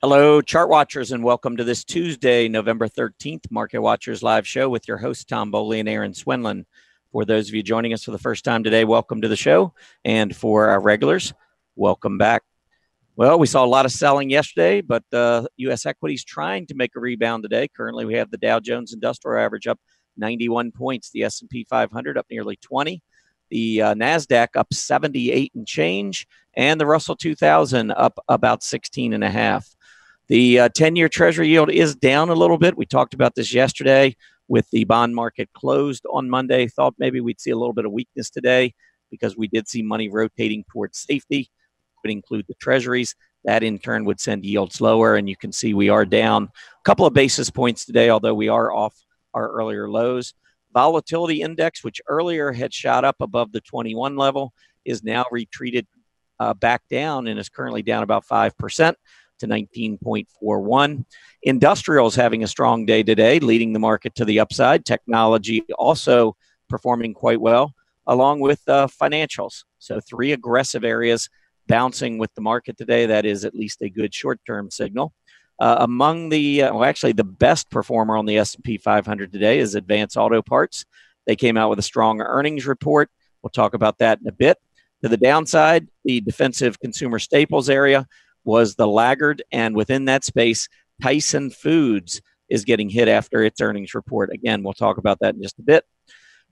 Hello, chart watchers, and welcome to this Tuesday, November 13th, Market Watchers live show with your hosts, Tom Boley and Erin Swinland. For those of you joining us for the first time today, welcome to the show. And for our regulars, welcome back. Well, we saw a lot of selling yesterday, but U.S. equities trying to make a rebound today. Currently, we have the Dow Jones Industrial Average up 91 points, the S&P 500 up nearly 20, the NASDAQ up 78 and change, and the Russell 2000 up about 16 and a half. The 10-year Treasury yield is down a little bit. We talked about this yesterday with the bond market closed on Monday. Thought maybe we'd see a little bit of weakness today because we did see money rotating towards safety. Would include the Treasuries. That in turn would send yields lower, and you can see we are down a couple of basis points today, although we are off our earlier lows. Volatility index, which earlier had shot up above the 21 level, is now retreated back down and is currently down about 5%. To 19.41. Industrials having a strong day today, leading the market to the upside. Technology also performing quite well, along with financials. So three aggressive areas bouncing with the market today. That is at least a good short-term signal. Among the, actually the best performer on the S&P 500 today is Advance Auto Parts. They came out with a strong earnings report. We'll talk about that in a bit. To the downside, the defensive consumer staples area was the laggard, and within that space, Tyson Foods is getting hit after its earnings report. Again, we'll talk about that in just a bit.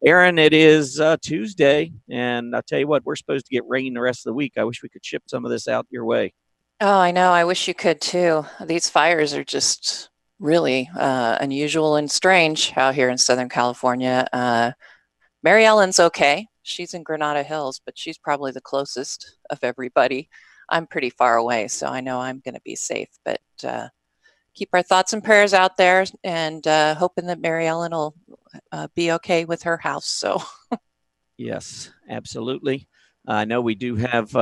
Erin, it is Tuesday, and I'll tell you what, we're supposed to get rain the rest of the week. I wish we could ship some of this out your way. Oh, I know. I wish you could too. These fires are just really unusual and strange out here in Southern California. Mary Ellen's okay. She's in Granada Hills, but she's probably the closest of everybody. I'm pretty far away, so I know I'm going to be safe, but keep our thoughts and prayers out there, and hoping that Mary Ellen will be okay with her house. So, yes, absolutely. I know we do have,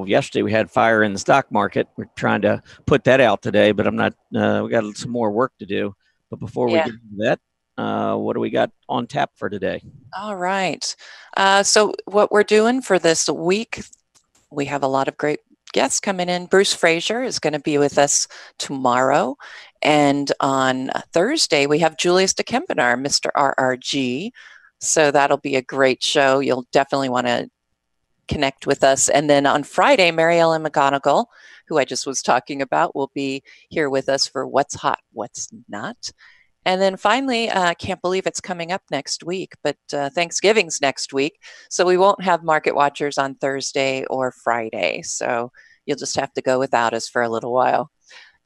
yesterday we had fire in the stock market. We're trying to put that out today, but I'm not, we got some more work to do. But before we get into that, what do we got on tap for today? All right. So what we're doing for this week, we have a lot of great guests coming in. Bruce Fraser is going to be with us tomorrow. And on Thursday, we have Julius DeKempenaar, Mr. RRG. So that'll be a great show. You'll definitely want to connect with us. And then on Friday, Mary Ellen McGonigal, who I just was talking about, will be here with us for What's Hot, What's Not. And then finally, I can't believe it's coming up next week, but Thanksgiving's next week. So we won't have Market Watchers on Thursday or Friday. So you'll just have to go without us for a little while.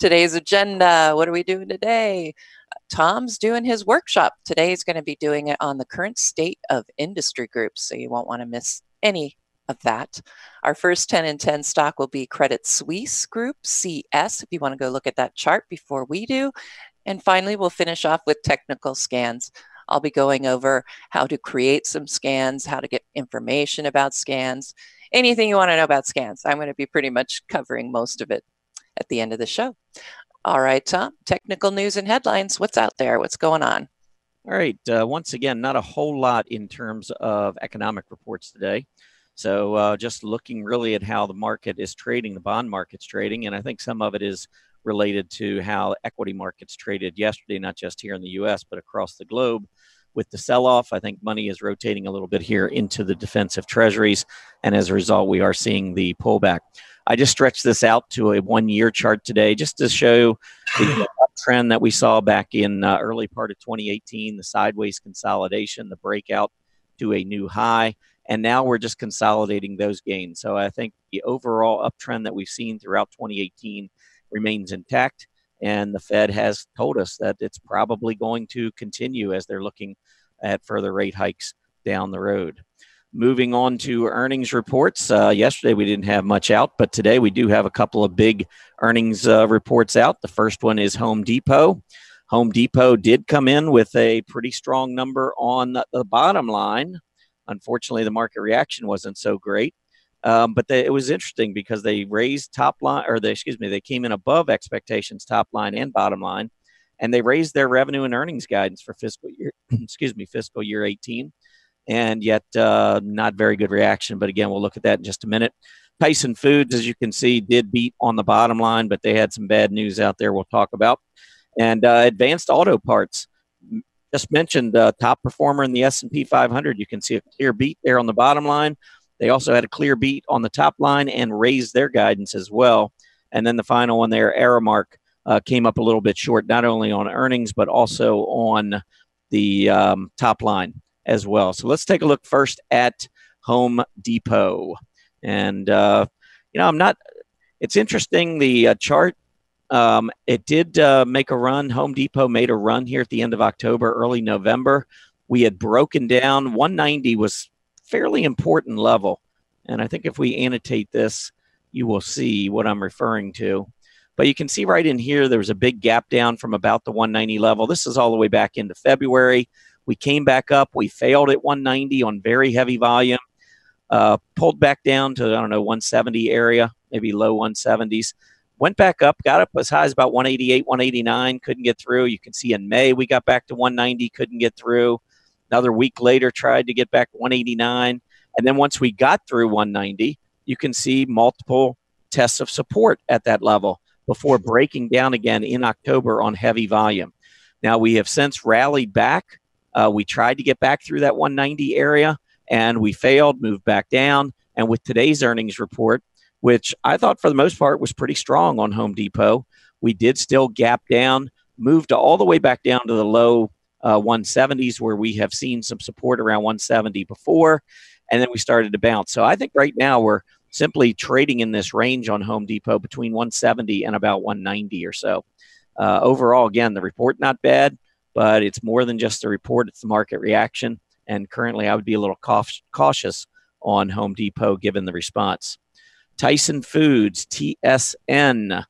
Today's agenda, what are we doing today? Tom's doing his workshop. Today he's going to be doing it on the current state of industry groups. So you won't want to miss any of that. Our first 10 in 10 stock will be Credit Suisse Group, CS, if you want to go look at that chart before we do. And finally, we'll finish off with technical scans. I'll be going over how to create some scans, how to get information about scans, anything you want to know about scans. I'm going to be pretty much covering most of it at the end of the show. All right, Tom, technical news and headlines. What's out there? What's going on? All right. Once again, not a whole lot in terms of economic reports today. So just looking really at how the market is trading, the bond market's trading, and I think some of it is related to how equity markets traded yesterday, not just here in the U.S., but across the globe. With the sell-off, I think money is rotating a little bit here into the defensive treasuries, and as a result, we are seeing the pullback. I just stretched this out to a one-year chart today just to show the uptrend that we saw back in early part of 2018, the sideways consolidation, the breakout to a new high, and now we're just consolidating those gains. So I think the overall uptrend that we've seen throughout 2018 remains intact, and the Fed has told us that it's probably going to continue as they're looking at further rate hikes down the road. Moving on to earnings reports. Yesterday we didn't have much out, but today we do have a couple of big earnings reports out. The first one is Home Depot. Home Depot did come in with a pretty strong number on the bottom line. Unfortunately, the market reaction wasn't so great. But it was interesting because they raised top line, or they came in above expectations, top line and bottom line, and they raised their revenue and earnings guidance for fiscal year 18. and yet not very good reaction. But again, we'll look at that in just a minute. Tyson Foods, as you can see, did beat on the bottom line, but they had some bad news out there we'll talk about. And Advanced Auto Parts, just mentioned, top performer in the S&P 500. You can see a clear beat there on the bottom line. They also had a clear beat on the top line and raised their guidance as well. And then the final one there, Aramark, came up a little bit short, not only on earnings, but also on the top line as well. So let's take a look first at Home Depot. And, it's interesting, the chart, it did make a run. Home Depot made a run here at the end of October, early November. We had broken down. 190 was fairly important level. And I think if we annotate this, you will see what I'm referring to. But you can see right in here, there was a big gap down from about the 190 level. This is all the way back into February. We came back up. We failed at 190 on very heavy volume. Pulled back down to, 170 area, maybe low 170s. Went back up, got up as high as about 188, 189, couldn't get through. You can see in May, we got back to 190, couldn't get through. Another week later, tried to get back to 189. And then once we got through 190, you can see multiple tests of support at that level before breaking down again in October on heavy volume. Now, we have since rallied back. We tried to get back through that 190 area, and we failed, moved back down. And with today's earnings report, which I thought for the most part was pretty strong on Home Depot, we did still gap down, moved all the way back down to the low 170s, where we have seen some support around 170 before, and then we started to bounce. So I think right now we're simply trading in this range on Home Depot between 170 and about 190 or so. Overall, again, the report not bad, but it's more than just a report. It's the market reaction. And currently, I would be a little cautious on Home Depot given the response. Tyson Foods, TSN.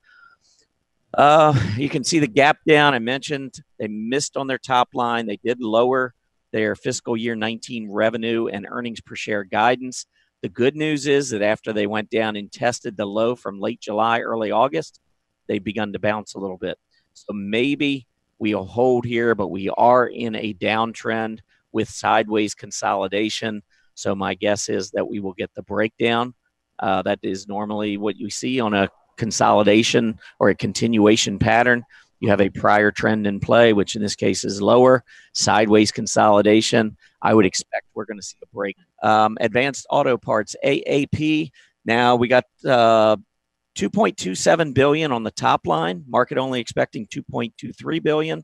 You can see the gap down. I mentioned they missed on their top line. They did lower their fiscal year 19 revenue and earnings per share guidance. The good news is that after they went down and tested the low from late July, early August, they've begun to bounce a little bit. So maybe we'll hold here, but we are in a downtrend with sideways consolidation. So my guess is that we will get the breakdown. That is normally what you see on a consolidation or a continuation pattern. You have a prior trend in play, which in this case is lower, sideways consolidation. I would expect we're going to see a break. Advanced Auto Parts, AAP. Now we got $2.27 billion on the top line. Market only expecting $2.23 billion.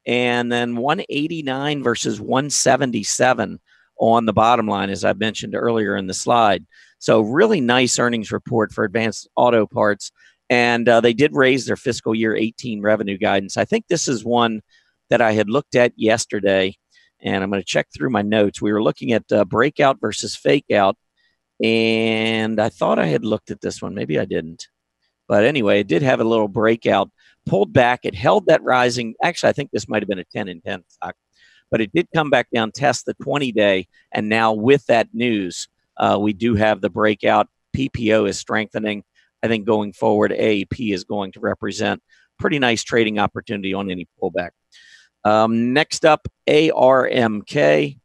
And then 189 versus 177 on the bottom line, as I mentioned earlier in the slide. So really nice earnings report for Advanced Auto Parts. And they did raise their fiscal year 18 revenue guidance. I think this is one that I had looked at yesterday, and I'm going to check through my notes. We were looking at breakout versus fake out, and I thought I had looked at this one. Maybe I didn't. But anyway, it did have a little breakout, pulled back. It held that rising. Actually, I think this might have been a 10 and 10 stock, but it did come back down, test the 20-day, and now with that news, we do have the breakout. PPO is strengthening. I think going forward, AAP is going to represent pretty nice trading opportunity on any pullback. Next up, ARMK.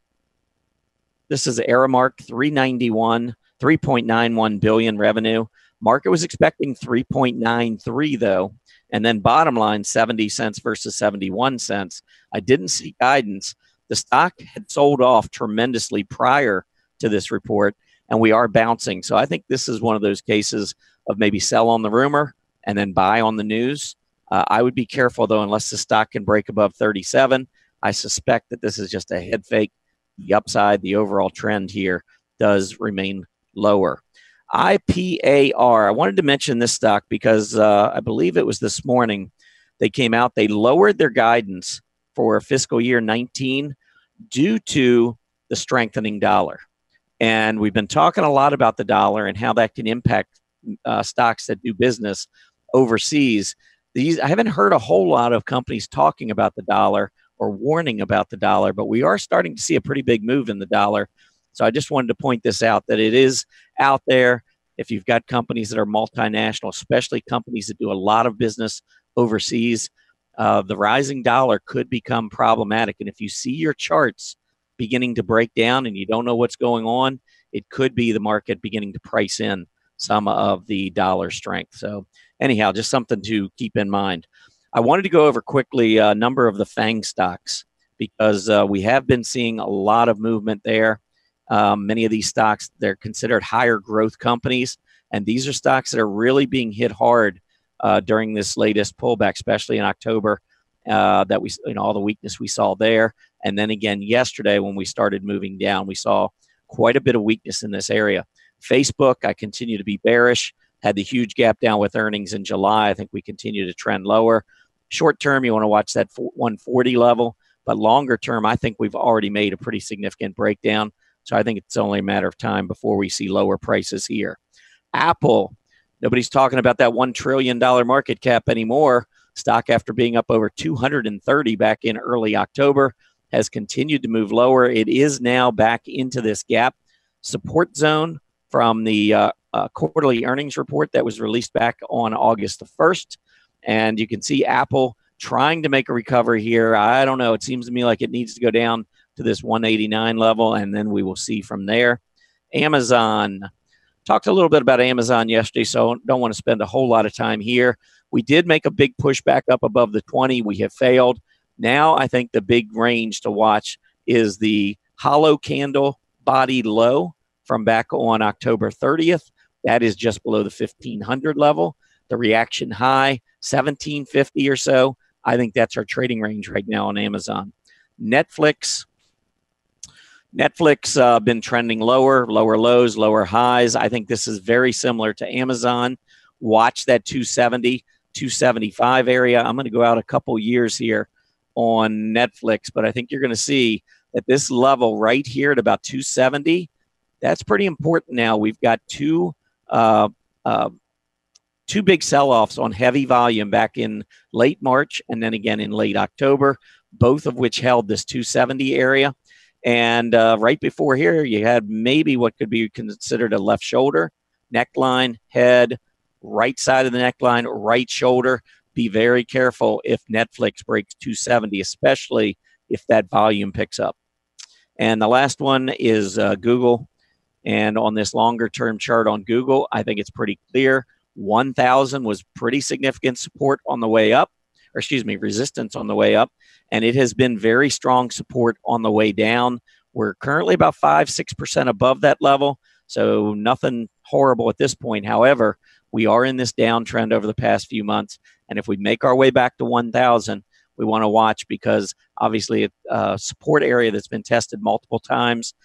This is Aramark, 3.91 billion revenue. Market was expecting 3.93 though, and then bottom line 70 cents versus 71 cents. I didn't see guidance. The stock had sold off tremendously prior to this report, and we are bouncing. So I think this is one of those cases of maybe sell on the rumor and then buy on the news. I would be careful, though, unless the stock can break above 37. I suspect that this is just a head fake. The upside, the overall trend here does remain lower. IPAR. I wanted to mention this stock because I believe it was this morning they came out. They lowered their guidance for fiscal year 19 due to the strengthening dollar. And we've been talking a lot about the dollar and how that can impact stocks that do business overseas. I haven't heard a whole lot of companies talking about the dollar or warning about the dollar, but we are starting to see a pretty big move in the dollar. So I just wanted to point this out, that it is out there. If you've got companies that are multinational, especially companies that do a lot of business overseas, the rising dollar could become problematic. And if you see your charts beginning to break down and you don't know what's going on, it could be the market beginning to price in some of the dollar strength. So anyhow, just something to keep in mind. I wanted to go over quickly a number of the Fang stocks because we have been seeing a lot of movement there. Many of these stocks, they're considered higher growth companies, and these are stocks that are really being hit hard during this latest pullback, especially in October, that we, all the weakness we saw there. And then again, yesterday when we started moving down, we saw quite a bit of weakness in this area. Facebook, I continue to be bearish, had the huge gap down with earnings in July. I think we continue to trend lower. Short term, you want to watch that 140 level, but longer term, I think we've already made a pretty significant breakdown. So I think it's only a matter of time before we see lower prices here. Apple, nobody's talking about that $1 trillion market cap anymore. Stock, after being up over 230 back in early October, has continued to move lower. It is now back into this gap support zone from the quarterly earnings report that was released back on August the 1st. And you can see Apple trying to make a recovery here. I don't know. It seems to me like it needs to go down to this 189 level, and then we will see from there. Amazon. Talked a little bit about Amazon yesterday, so don't want to spend a whole lot of time here. We did make a big push back up above the 20. We have failed. Now I think the big range to watch is the hollow candle body low from back on October 30th. That is just below the 1500 level. The reaction high, 1750 or so. I think that's our trading range right now on Amazon. Netflix been trending lower lows, lower highs. I think this is very similar to Amazon. Watch that 270, 275 area. I'm going to go out a couple years here on Netflix, but I think you're going to see that this level right here at about 270, that's pretty important now. We've got two big sell-offs on heavy volume back in late March and then again in late October, both of which held this 270 area. And right before here, you had maybe what could be considered a left shoulder, neckline, head, right side of the neckline, right shoulder. Be very careful if Netflix breaks 270, especially if that volume picks up. And the last one is Google. And on this longer-term chart on Google, I think it's pretty clear. 1,000 was pretty significant support on the way up, or excuse me, resistance on the way up. And it has been very strong support on the way down. We're currently about 5-6% above that level. So nothing horrible at this point. However, we are in this downtrend over the past few months. And if we make our way back to 1,000, we want to watch because obviously a support area that's been tested multiple times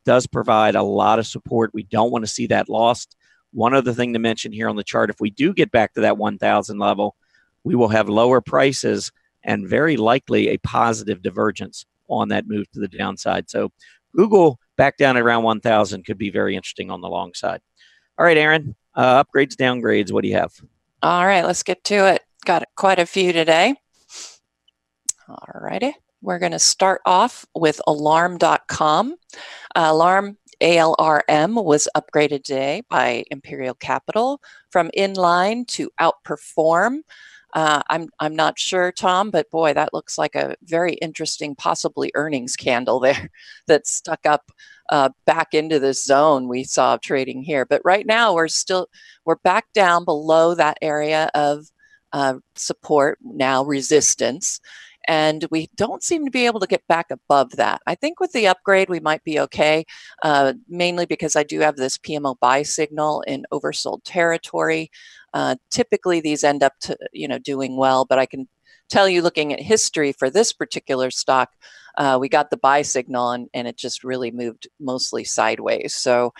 does provide a lot of support. We don't want to see that lost. One other thing to mention here on the chart, if we do get back to that 1,000 level, we will have lower prices and very likely a positive divergence on that move to the downside. So Google back down at around 1,000 could be very interesting on the long side. All right, Erin, upgrades, downgrades, what do you have? All right, let's get to it. Got quite a few today. All righty. We're going to start off with alarm.com. Alarm, ALRM, was upgraded today by Imperial Capital from inline to outperform. I'm not sure, Tom, but boy, that looks like a very interesting, possibly earnings candle there that stuck up back into this zone we saw trading here. But right now we're back down below that area of support, now resistance. And we don't seem to be able to get back above that. I think with the upgrade, we might be okay, mainly because I do have this PMO buy signal in oversold territory. Typically, these end up doing well, but I can tell you, looking at history for this particular stock, we got the buy signal and it just really moved mostly sideways. So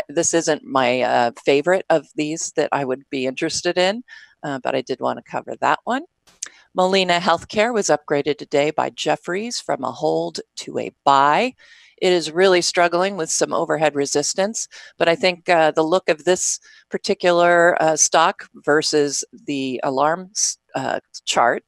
this isn't my favorite of these that I would be interested in, but I did want to cover that one. Molina Healthcare was upgraded today by Jefferies from a hold to a buy. It is really struggling with some overhead resistance, but I think the look of this particular stock versus the alarm chart,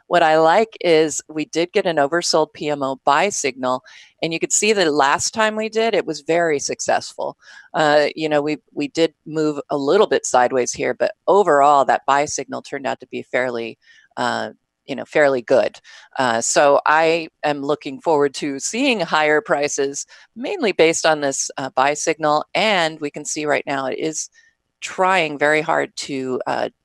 what I like is we did get an oversold PMO buy signal, and you could see that last time we did, it was very successful. We did move a little bit sideways here, but overall that buy signal turned out to be fairly fairly good. So I am looking forward to seeing higher prices, mainly based on this buy signal. And we can see right now it is trying very hard to,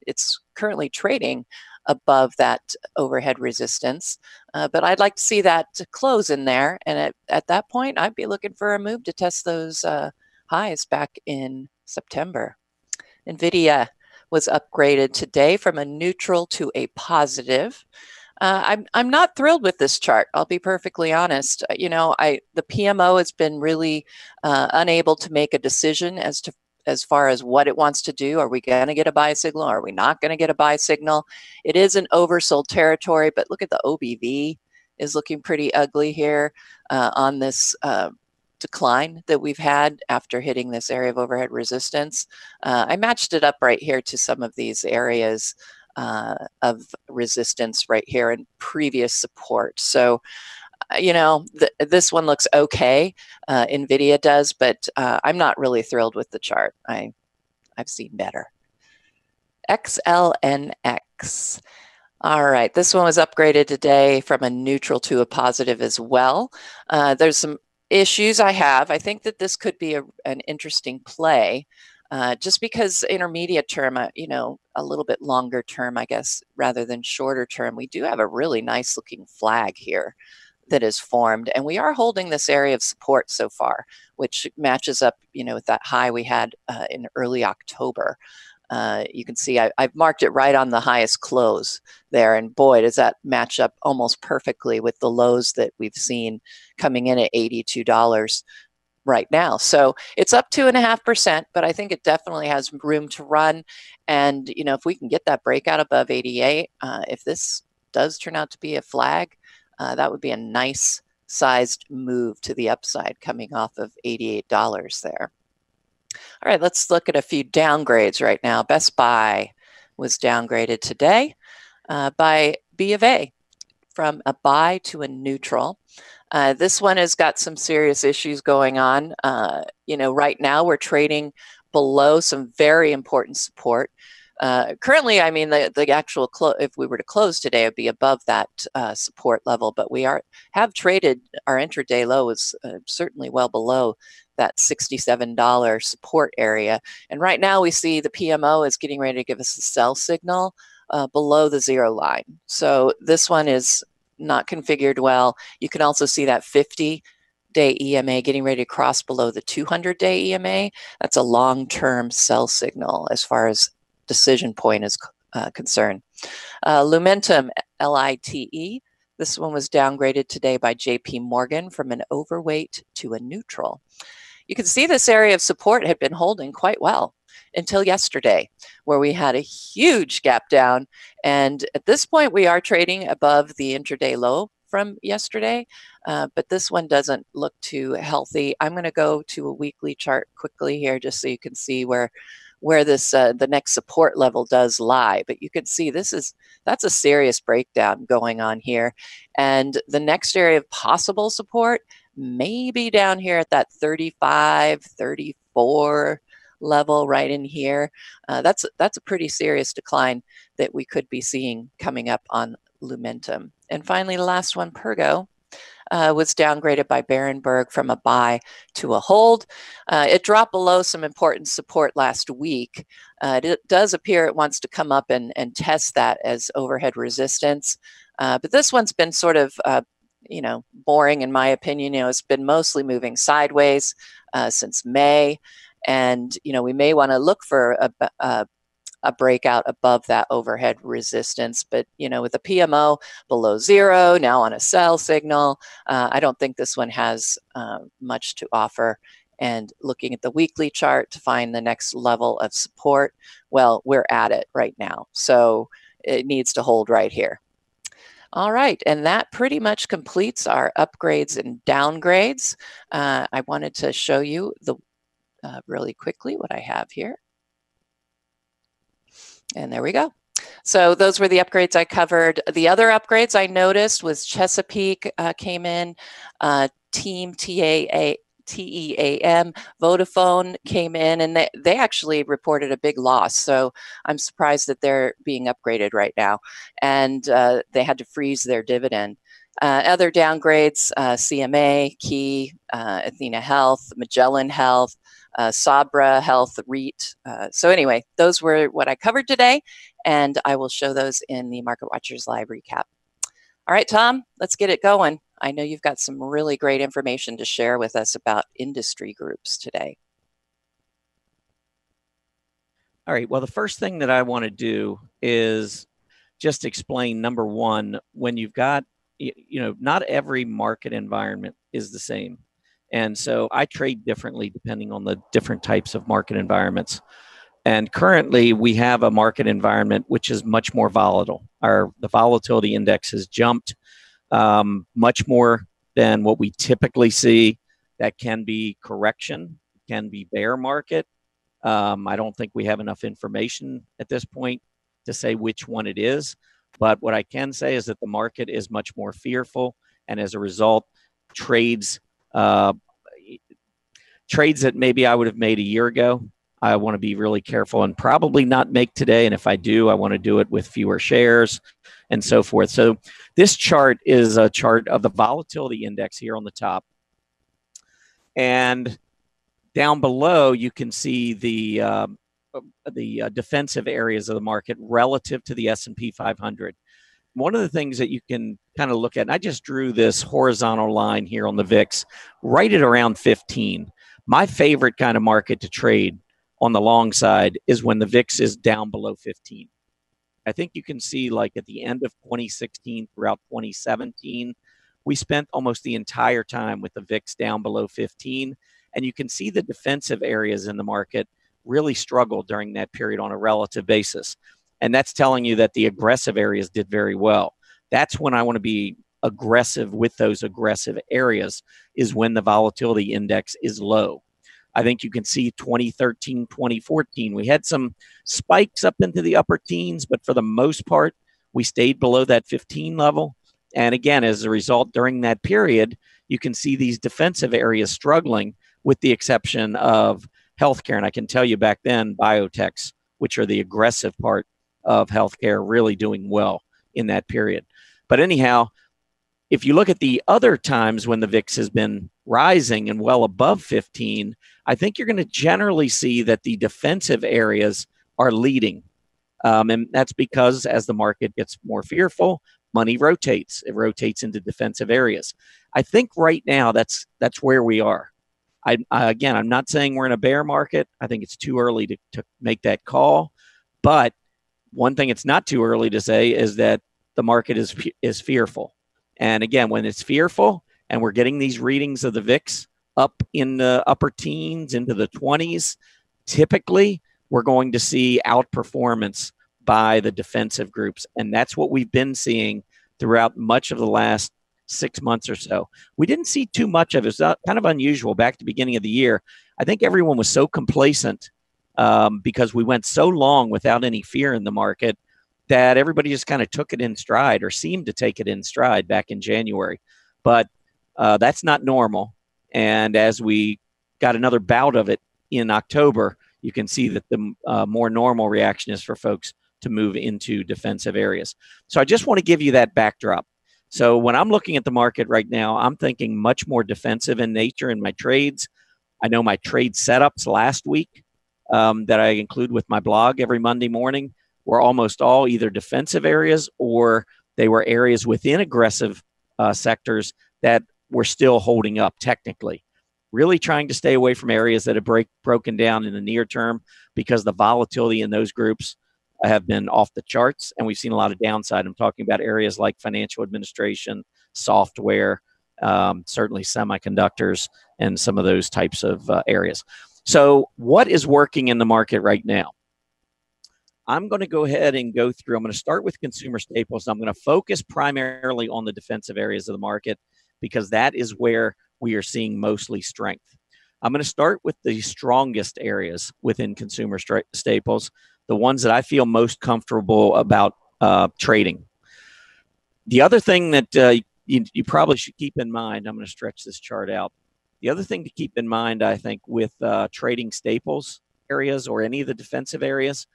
it's currently trading above that overhead resistance. But I'd like to see that close in there. And at that point, I'd be looking for a move to test those highs back in September. Nvidia was upgraded today from a neutral to a positive. I'm not thrilled with this chart. I'll be perfectly honest. The PMO has been really unable to make a decision as far as what it wants to do. Are we going to get a buy signal? Are we not going to get a buy signal? It is an oversold territory, but look at the OBV is looking pretty ugly here on this decline that we've had after hitting this area of overhead resistance. I matched it up right here to some of these areas of resistance right here and previous support. So, this one looks okay. Nvidia does, but I'm not really thrilled with the chart. I've seen better. XLNX. All right, this one was upgraded today from a neutral to a positive as well. There's some issues I have. I think that this could be an interesting play, just because intermediate term, a little bit longer term, I guess, rather than shorter term, we do have a really nice looking flag here that is formed, and we are holding this area of support so far, which matches up, with that high we had in early October. You can see I've marked it right on the highest close there. And boy, does that match up almost perfectly with the lows that we've seen coming in at $82 right now. So it's up 2.5%, but I think it definitely has room to run. And, if we can get that breakout above 88, if this does turn out to be a flag, that would be a nice sized move to the upside coming off of $88 there. All right, let's look at a few downgrades right now. Best Buy was downgraded today by B of A from a buy to a neutral. This one has got some serious issues going on. Right now we're trading below some very important support. Currently, the actual if we were to close today, it would be above that support level, but we have traded, our intraday low is certainly well below that $67 support area. And right now we see the PMO is getting ready to give us a sell signal below the zero line. So this one is not configured well. You can also see that 50-day EMA getting ready to cross below the 200-day EMA. That's a long-term sell signal as far as decision point is concerned. Lumentum, LITE. This one was downgraded today by JP Morgan from an overweight to a neutral. You can see this area of support had been holding quite well until yesterday, where we had a huge gap down. And at this point, we are trading above the intraday low from yesterday, but this one doesn't look too healthy. I'm going to go to a weekly chart quickly here just so you can see where this the next support level does lie. But you can see that's a serious breakdown going on here. And the next area of possible support may be down here at that 35, 34 level right in here. That's a pretty serious decline that we could be seeing coming up on Lumentum. And finally, the last one, Pergo, was downgraded by Berenberg from a buy to a hold. It dropped below some important support last week. It does appear it wants to come up and test that as overhead resistance. But this one's been sort of boring in my opinion. It's been mostly moving sideways since May. And, we may want to look for a breakout above that overhead resistance. But, with the PMO below zero, now on a sell signal, I don't think this one has much to offer. And looking at the weekly chart to find the next level of support, well, we're at it right now. So it needs to hold right here. All right, and that pretty much completes our upgrades and downgrades. I wanted to show you really quickly what I have here. And there we go. So those were the upgrades I covered. The other upgrades I noticed was Chesapeake came in, Team TEAM. Vodafone came in and they actually reported a big loss. So I'm surprised that they're being upgraded right now. And they had to freeze their dividend. Other downgrades, CMA, Key, Athena Health, Magellan Health, Sabra Health, Reits. So anyway, those were what I covered today, and I will show those in the Market Watchers Live recap. All right, Tom, let's get it going. I know you've got some really great information to share with us about industry groups today. All right, well, the first thing that I want to do is just explain, number one, when you've got, not every market environment is the same. And so I trade differently depending on the different types of market environments. And currently we have a market environment which is much more volatile. The volatility index has jumped much more than what we typically see. That can be correction, can be bear market. I don't think we have enough information at this point to say which one it is. But what I can say is that the market is much more fearful. And as a result, trades that maybe I would have made a year ago, I want to be really careful and probably not make today. And if I do, I want to do it with fewer shares and so forth. So this chart is a chart of the volatility index here on the top. And down below, you can see the defensive areas of the market relative to the S&P 500. One of the things that you can kind of look at, and I just drew this horizontal line here on the VIX right at around 15. My favorite kind of market to trade on the long side is when the VIX is down below 15. I think you can see, like at the end of 2016 throughout 2017, we spent almost the entire time with the VIX down below 15. And you can see the defensive areas in the market really struggled during that period on a relative basis. And that's telling you that the aggressive areas did very well. That's when I want to be aggressive with those aggressive areas, is when the volatility index is low. I think you can see 2013, 2014, we had some spikes up into the upper teens, but for the most part, we stayed below that 15 level. And again, as a result, during that period, you can see these defensive areas struggling, with the exception of healthcare. And I can tell you back then, biotechs, which are the aggressive part of healthcare, really doing well in that period. But anyhow, if you look at the other times when the VIX has been rising and well above 15, I think you're going to generally see that the defensive areas are leading. And that's because as the market gets more fearful, money rotates. It rotates into defensive areas. I think right now that's where we are. Again, I'm not saying we're in a bear market. I think it's too early to make that call. But one thing it's not too early to say is that the market is fearful. And again, when it's fearful and we're getting these readings of the VIX up in the upper teens into the 20s, typically we're going to see outperformance by the defensive groups. And that's what we've been seeing throughout much of the last 6 months or so. We didn't see too much of it. It's kind of unusual back at the beginning of the year. I think everyone was so complacent because we went so long without any fear in the market that everybody just kind of took it in stride, or seemed to take it in stride back in January. But that's not normal. And as we got another bout of it in October, you can see that the more normal reaction is for folks to move into defensive areas. So I just want to give you that backdrop. So when I'm looking at the market right now, I'm thinking much more defensive in nature in my trades. I know my trade setups last week that I include with my blog every Monday morning were almost all either defensive areas, or they were areas within aggressive sectors that were still holding up technically. Really trying to stay away from areas that have broken down in the near term, because the volatility in those groups have been off the charts, and we've seen a lot of downside. I'm talking about areas like financial administration, software, certainly semiconductors, and some of those types of areas. So what is working in the market right now? I'm going to go ahead and go through. I'm going to start with consumer staples. I'm going to focus primarily on the defensive areas of the market, because that is where we are seeing mostly strength. I'm going to start with the strongest areas within consumer staples, the ones that I feel most comfortable about trading. The other thing that you probably should keep in mind, I'm going to stretch this chart out, The other thing to keep in mind, I think, with trading staples areas or any of the defensive areas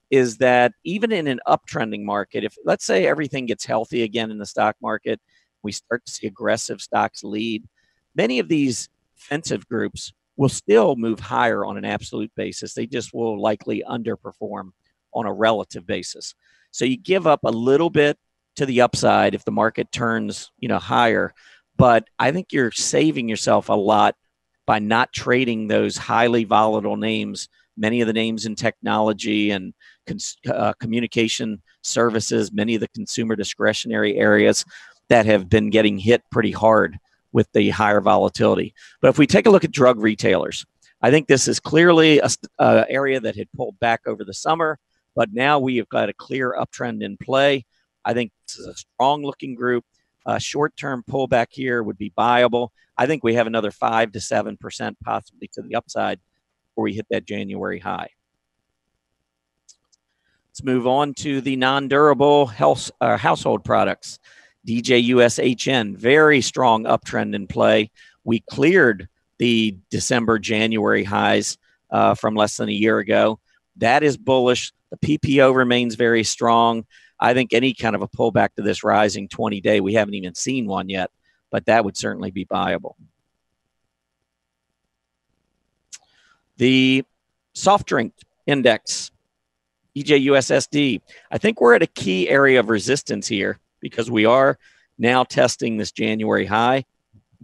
is that even in an uptrending market, if let's say everything gets healthy again in the stock market, we start to see aggressive stocks lead, many of these defensive groups will still move higher on an absolute basis. They just will likely underperform on a relative basis. So you give up a little bit to the upside if the market turns, higher, but I think you're saving yourself a lot by not trading those highly volatile names. Many of the names in technology and communication services, many of the consumer discretionary areas that have been getting hit pretty hard with the higher volatility. But if we take a look at drug retailers, I think this is clearly an area that had pulled back over the summer, but now we have got a clear uptrend in play. I think this is a strong-looking group. A short-term pullback here would be viable. I think we have another 5 to 7% possibly to the upside before we hit that January high. Let's move on to the non-durable household products. DJUSHN, very strong uptrend in play. We cleared the December, January highs from less than a year ago. That is bullish. The PPO remains very strong. I think any kind of a pullback to this rising 20-day, we haven't even seen one yet, but that would certainly be viable. The soft drink index, DJUSSD, I think we're at a key area of resistance here because we are now testing this January high.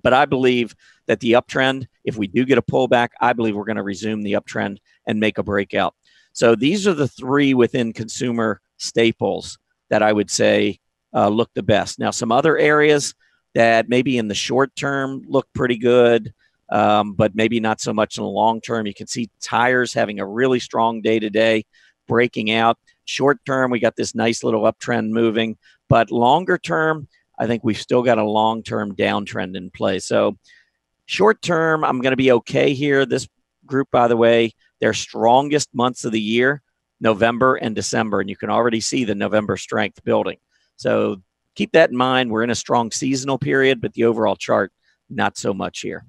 But I believe that the uptrend, if we do get a pullback, I believe we're going to resume the uptrend and make a breakout. So these are the three within consumer staples that I would say look the best. Now, some other areas that maybe in the short term look pretty good, but maybe not so much in the long term. You can see tires having a really strong day today, breaking out. Short term, we got this nice little uptrend moving, but longer term, I think we've still got a long-term downtrend in play. So short term, I'm going to be okay here. This group, by the way, their strongest months of the year, November and December, and you can already see the November strength building. So keep that in mind. We're in a strong seasonal period, but the overall chart, not so much here.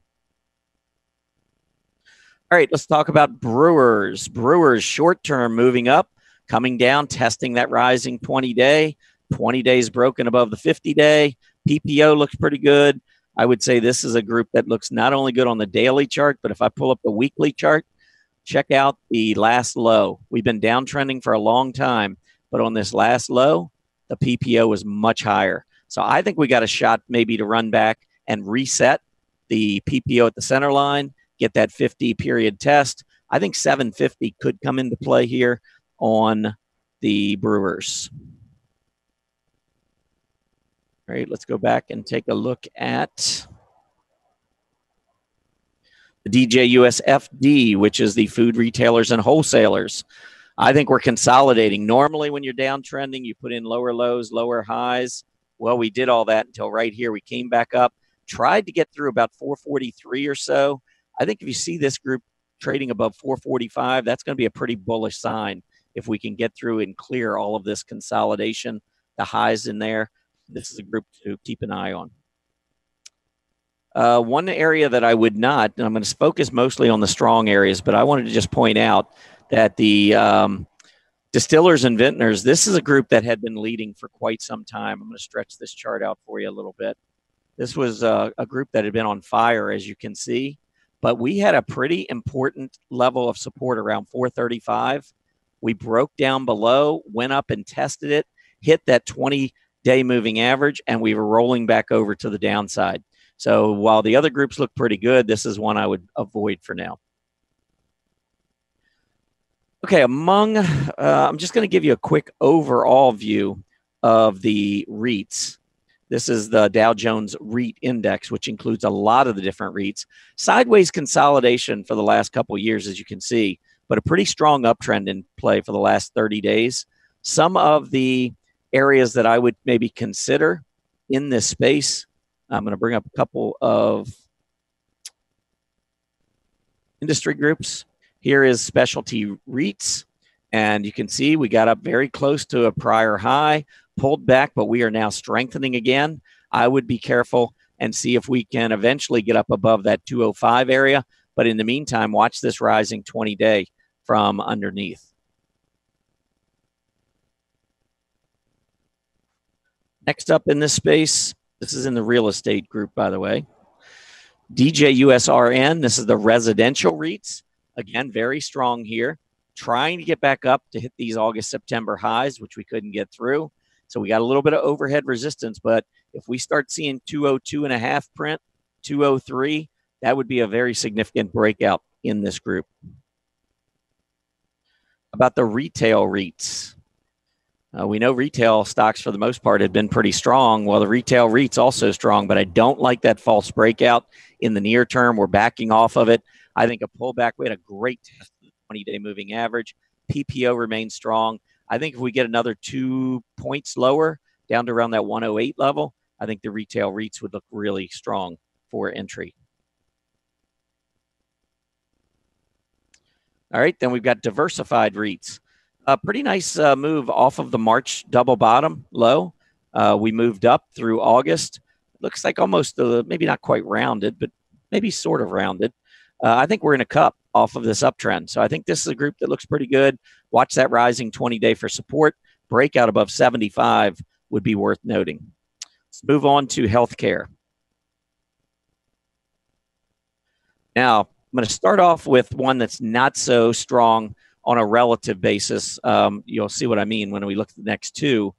All right, let's talk about brewers. Brewers short-term moving up, coming down, testing that rising 20-day. 20 days broken above the 50-day. PPO looks pretty good. I would say this is a group that looks not only good on the daily chart, but if I pull up the weekly chart, check out the last low. We've been downtrending for a long time, but on this last low, the PPO was much higher. So I think we got a shot maybe to run back and reset the PPO at the center line, get that 50-period test. I think 750 could come into play here on the brewers. All right, let's go back and take a look at the DJUSFD, which is the food retailers and wholesalers. I think we're consolidating. Normally, when you're downtrending, you put in lower lows, lower highs. Well, we did all that until right here. We came back up, tried to get through about 443 or so. I think if you see this group trading above 445, that's going to be a pretty bullish sign if we can get through and clear all of this consolidation, the highs in there. This is a group to keep an eye on. One area that I would not, and I'm going to focus mostly on the strong areas, but I wanted to just point out that the Distillers and Vintners, this is a group that had been leading for quite some time. I'm going to stretch this chart out for you a little bit. This was a group that had been on fire, as you can see, but we had a pretty important level of support around 435. We broke down below, went up and tested it, hit that 20-day moving average, and we were rolling back over to the downside. So while the other groups look pretty good, this is one I would avoid for now. Okay, I'm just going to give you a quick overall view of the REITs. This is the Dow Jones REIT Index, which includes a lot of the different REITs. Sideways consolidation for the last couple of years, as you can see, but a pretty strong uptrend in play for the last 30 days. Some of the areas that I would maybe consider in this space, I'm going to bring up a couple of industry groups. Here is specialty REITs, and you can see we got up very close to a prior high, pulled back, but we are now strengthening again. I would be careful and see if we can eventually get up above that 205 area. But in the meantime, watch this rising 20-day from underneath. Next up in this space, this is in the real estate group, by the way. DJUSRN, this is the residential REITs. Again, very strong here. Trying to get back up to hit these August, September highs, which we couldn't get through. So we got a little bit of overhead resistance, but if we start seeing 202.5 print, 203, that would be a very significant breakout in this group. About the retail REITs. We know retail stocks for the most part had been pretty strong. Well, the retail REITs also strong, but I don't like that false breakout in the near term. We're backing off of it. I think a pullback, we had a great test of the 20-day moving average. PPO remains strong. I think if we get another 2 points lower down to around that 108 level, I think the retail REITs would look really strong for entry. All right, then we've got diversified REITs. A pretty nice move off of the March double bottom low. We moved up through August. Looks like almost maybe not quite rounded, but maybe sort of rounded. I think we're in a cup off of this uptrend. So I think this is a group that looks pretty good. Watch that rising 20-day for support. Breakout above 75 would be worth noting. Let's move on to healthcare. Now, I'm going to start off with one that's not so strong on a relative basis. You'll see what I mean when we look at the next two.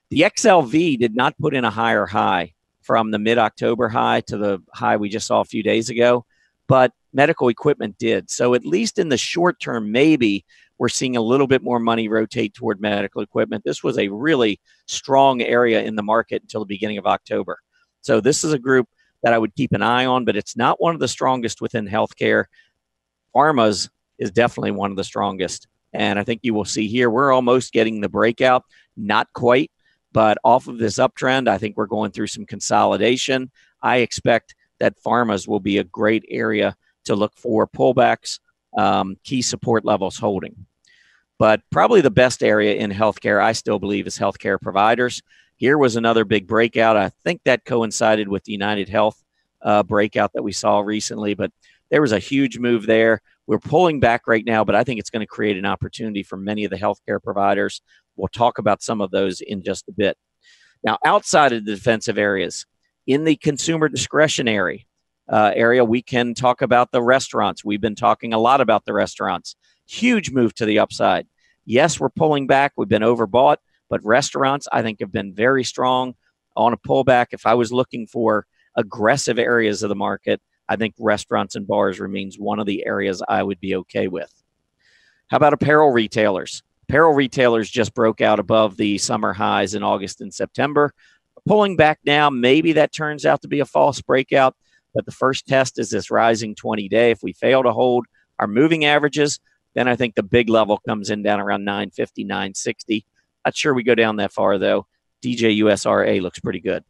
The XLV did not put in a higher high from the mid-October high to the high we just saw a few days ago, but medical equipment did. So at least in the short term, maybe we're seeing a little bit more money rotate toward medical equipment. This was a really strong area in the market until the beginning of October. So this is a group that I would keep an eye on, but it's not one of the strongest within healthcare. Pharma's is definitely one of the strongest. And I think you will see here, we're almost getting the breakout, not quite, but off of this uptrend, I think we're going through some consolidation. I expect that pharmas will be a great area to look for pullbacks, key support levels holding. But probably the best area in healthcare, I still believe, is healthcare providers. Here was another big breakout. I think that coincided with the United Health breakout that we saw recently, but there was a huge move there. We're pulling back right now, but I think it's going to create an opportunity for many of the healthcare providers. We'll talk about some of those in just a bit. Now, outside of the defensive areas, in the consumer discretionary area, we can talk about the restaurants. We've been talking a lot about the restaurants. Huge move to the upside. Yes, we're pulling back. We've been overbought, but restaurants, I think, have been very strong on a pullback. If I was looking for aggressive areas of the market, I think restaurants and bars remains one of the areas I would be okay with. How about apparel retailers? Apparel retailers just broke out above the summer highs in August and September. Pulling back now, maybe that turns out to be a false breakout, but the first test is this rising 20-day. If we fail to hold our moving averages, then I think the big level comes in down around 950, 960. Not sure we go down that far, though. DJUSRA looks pretty good.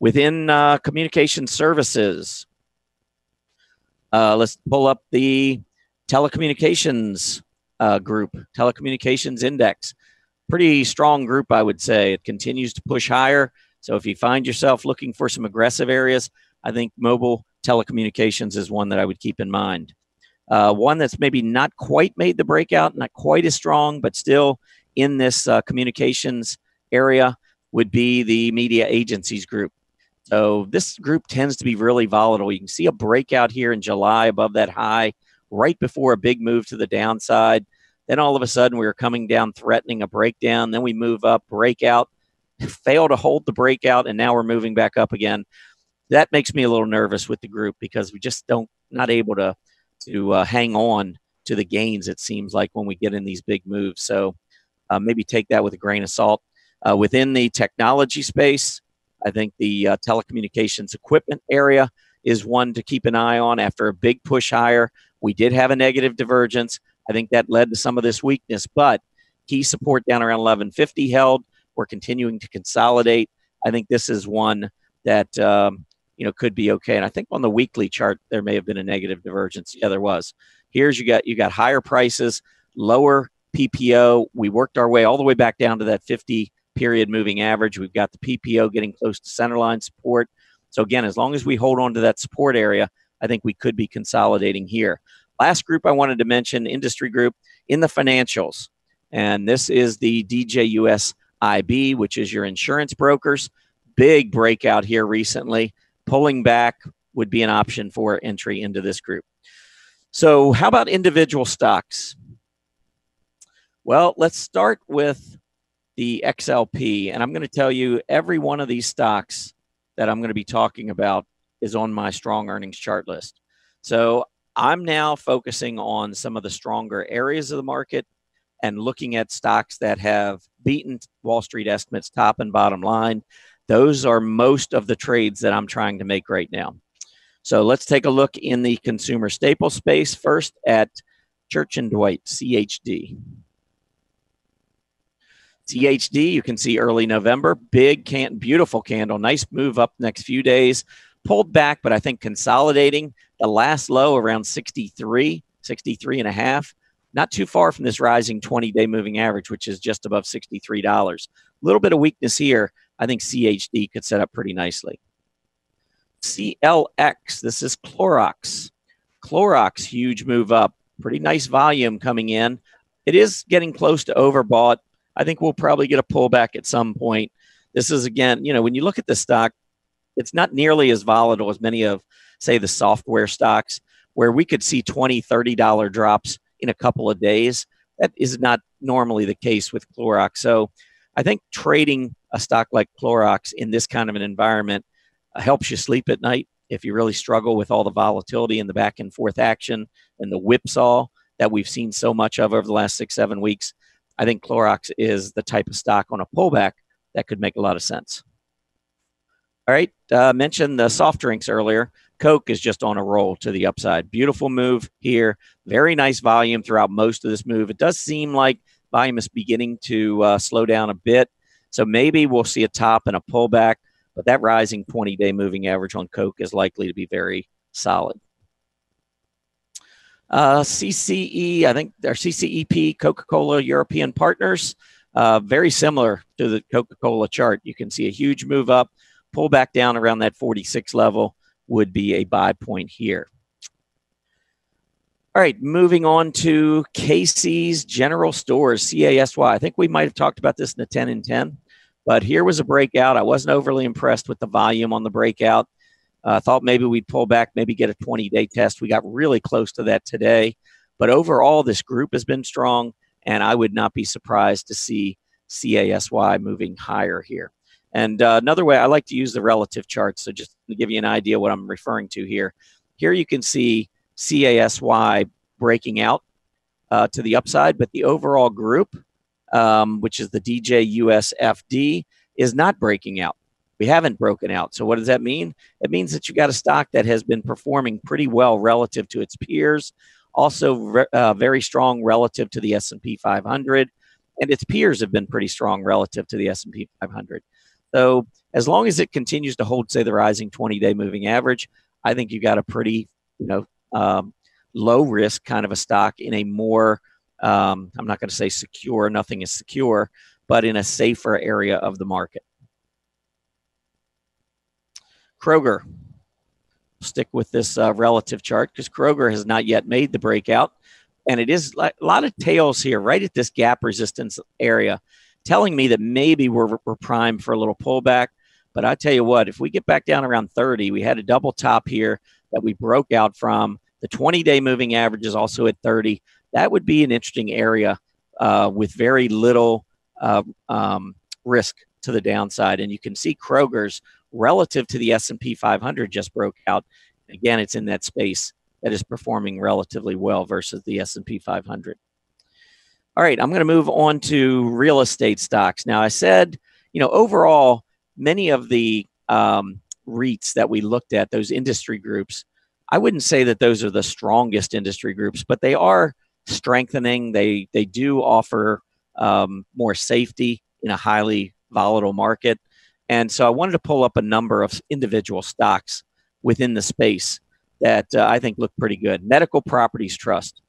Within communication services, let's pull up the telecommunications group, telecommunications index. Pretty strong group, I would say. It continues to push higher. So if you find yourself looking for some aggressive areas, I think mobile telecommunications is one that I would keep in mind. One that's maybe not quite made the breakout, not quite as strong, but still in this communications area would be the media agencies group. So this group tends to be really volatile. You can see a breakout here in July above that high, right before a big move to the downside. Then all of a sudden we were coming down, threatening a breakdown. Then we move up, breakout, fail to hold the breakout, and now we're moving back up again. That makes me a little nervous with the group because we just not able to hang on to the gains, it seems like, when we get in these big moves. So maybe take that with a grain of salt. Within the technology space, I think the telecommunications equipment area is one to keep an eye on. After a big push higher, we did have a negative divergence. I think that led to some of this weakness, but key support down around 1150 held. We're continuing to consolidate. I think this is one that could be okay. And I think on the weekly chart there may have been a negative divergence. Yeah, there was. Here's you got higher prices, lower PPO. We worked our way all the way back down to that 50 period moving average. We've got the PPO getting close to centerline support. So again, as long as we hold on to that support area, I think we could be consolidating here. Last group I wanted to mention, industry group in the financials. And this is the DJUS IB, which is your insurance brokers. Big breakout here recently. Pulling back would be an option for entry into this group. So how about individual stocks? Well, let's start with the XLP. And I'm going to tell you every one of these stocks that I'm going to be talking about is on my strong earnings chart list. So I'm now focusing on some of the stronger areas of the market and looking at stocks that have beaten Wall Street estimates top and bottom line. Those are most of the trades that I'm trying to make right now. So let's take a look in the consumer staple space first at Church & Dwight, CHD. CHD, you can see early November, big, beautiful candle, nice move up next few days, pulled back, but I think consolidating. The last low around 63 and a half, not too far from this rising 20-day moving average, which is just above $63. A little bit of weakness here. I think CHD could set up pretty nicely. CLX, this is Clorox. Clorox, huge move up, pretty nice volume coming in. It is getting close to overbought. I think we'll probably get a pullback at some point. This is, again, when you look at the stock, it's not nearly as volatile as many of, say, the software stocks, where we could see $20, $30 drops in a couple of days. That is not normally the case with Clorox. So I think trading a stock like Clorox in this kind of an environment helps you sleep at night if you really struggle with all the volatility and the back and forth action and the whipsaw that we've seen so much of over the last 6-7 weeks. I think Clorox is the type of stock on a pullback that could make a lot of sense. All right, mentioned the soft drinks earlier. Coke is just on a roll to the upside. Beautiful move here. Very nice volume throughout most of this move. It does seem like volume is beginning to slow down a bit. So maybe we'll see a top and a pullback, but that rising 20-day moving average on Coke is likely to be very solid. CCE, I think our CCEP, Coca-Cola European Partners, very similar to the Coca-Cola chart. You can see a huge move up, pull back down around that 46 level would be a buy point here. All right, moving on to Casey's General Stores, CASY. I think we might have talked about this in the 10 and 10, but here was a breakout. I wasn't overly impressed with the volume on the breakout. Thought maybe we'd pull back, maybe get a 20-day test. We got really close to that today. But overall, this group has been strong, and I would not be surprised to see CASY moving higher here. And another way, I like to use the relative charts. So just to give you an idea what I'm referring to here. Here you can see CASY breaking out to the upside, but the overall group, which is the DJUSFD, is not breaking out. We haven't broken out. So what does that mean? It means that you got a stock that has been performing pretty well relative to its peers, also very strong relative to the S&P 500, and its peers have been pretty strong relative to the S&P 500. So as long as it continues to hold, say, the rising 20-day moving average, I think you got a pretty, low risk kind of a stock in a more, I'm not going to say secure, nothing is secure, but in a safer area of the market. Kroger. Stick with this relative chart because Kroger has not yet made the breakout. And it is a lot of tails here right at this gap resistance area, telling me that maybe we're primed for a little pullback. But I tell you what, if we get back down around 30, we had a double top here that we broke out from. The 20-day moving average is also at 30. That would be an interesting area with very little risk to the downside. And you can see Kroger's relative to the S&P 500 just broke out. Again, it's in that space that is performing relatively well versus the S&P 500. All right, I'm going to move on to real estate stocks. Now, I said, overall, many of the REITs that we looked at, those industry groups, I wouldn't say that those are the strongest industry groups, but they are strengthening. They do offer more safety in a highly volatile market. And so I wanted to pull up a number of individual stocks within the space that I think look pretty good. Medical Properties Trust,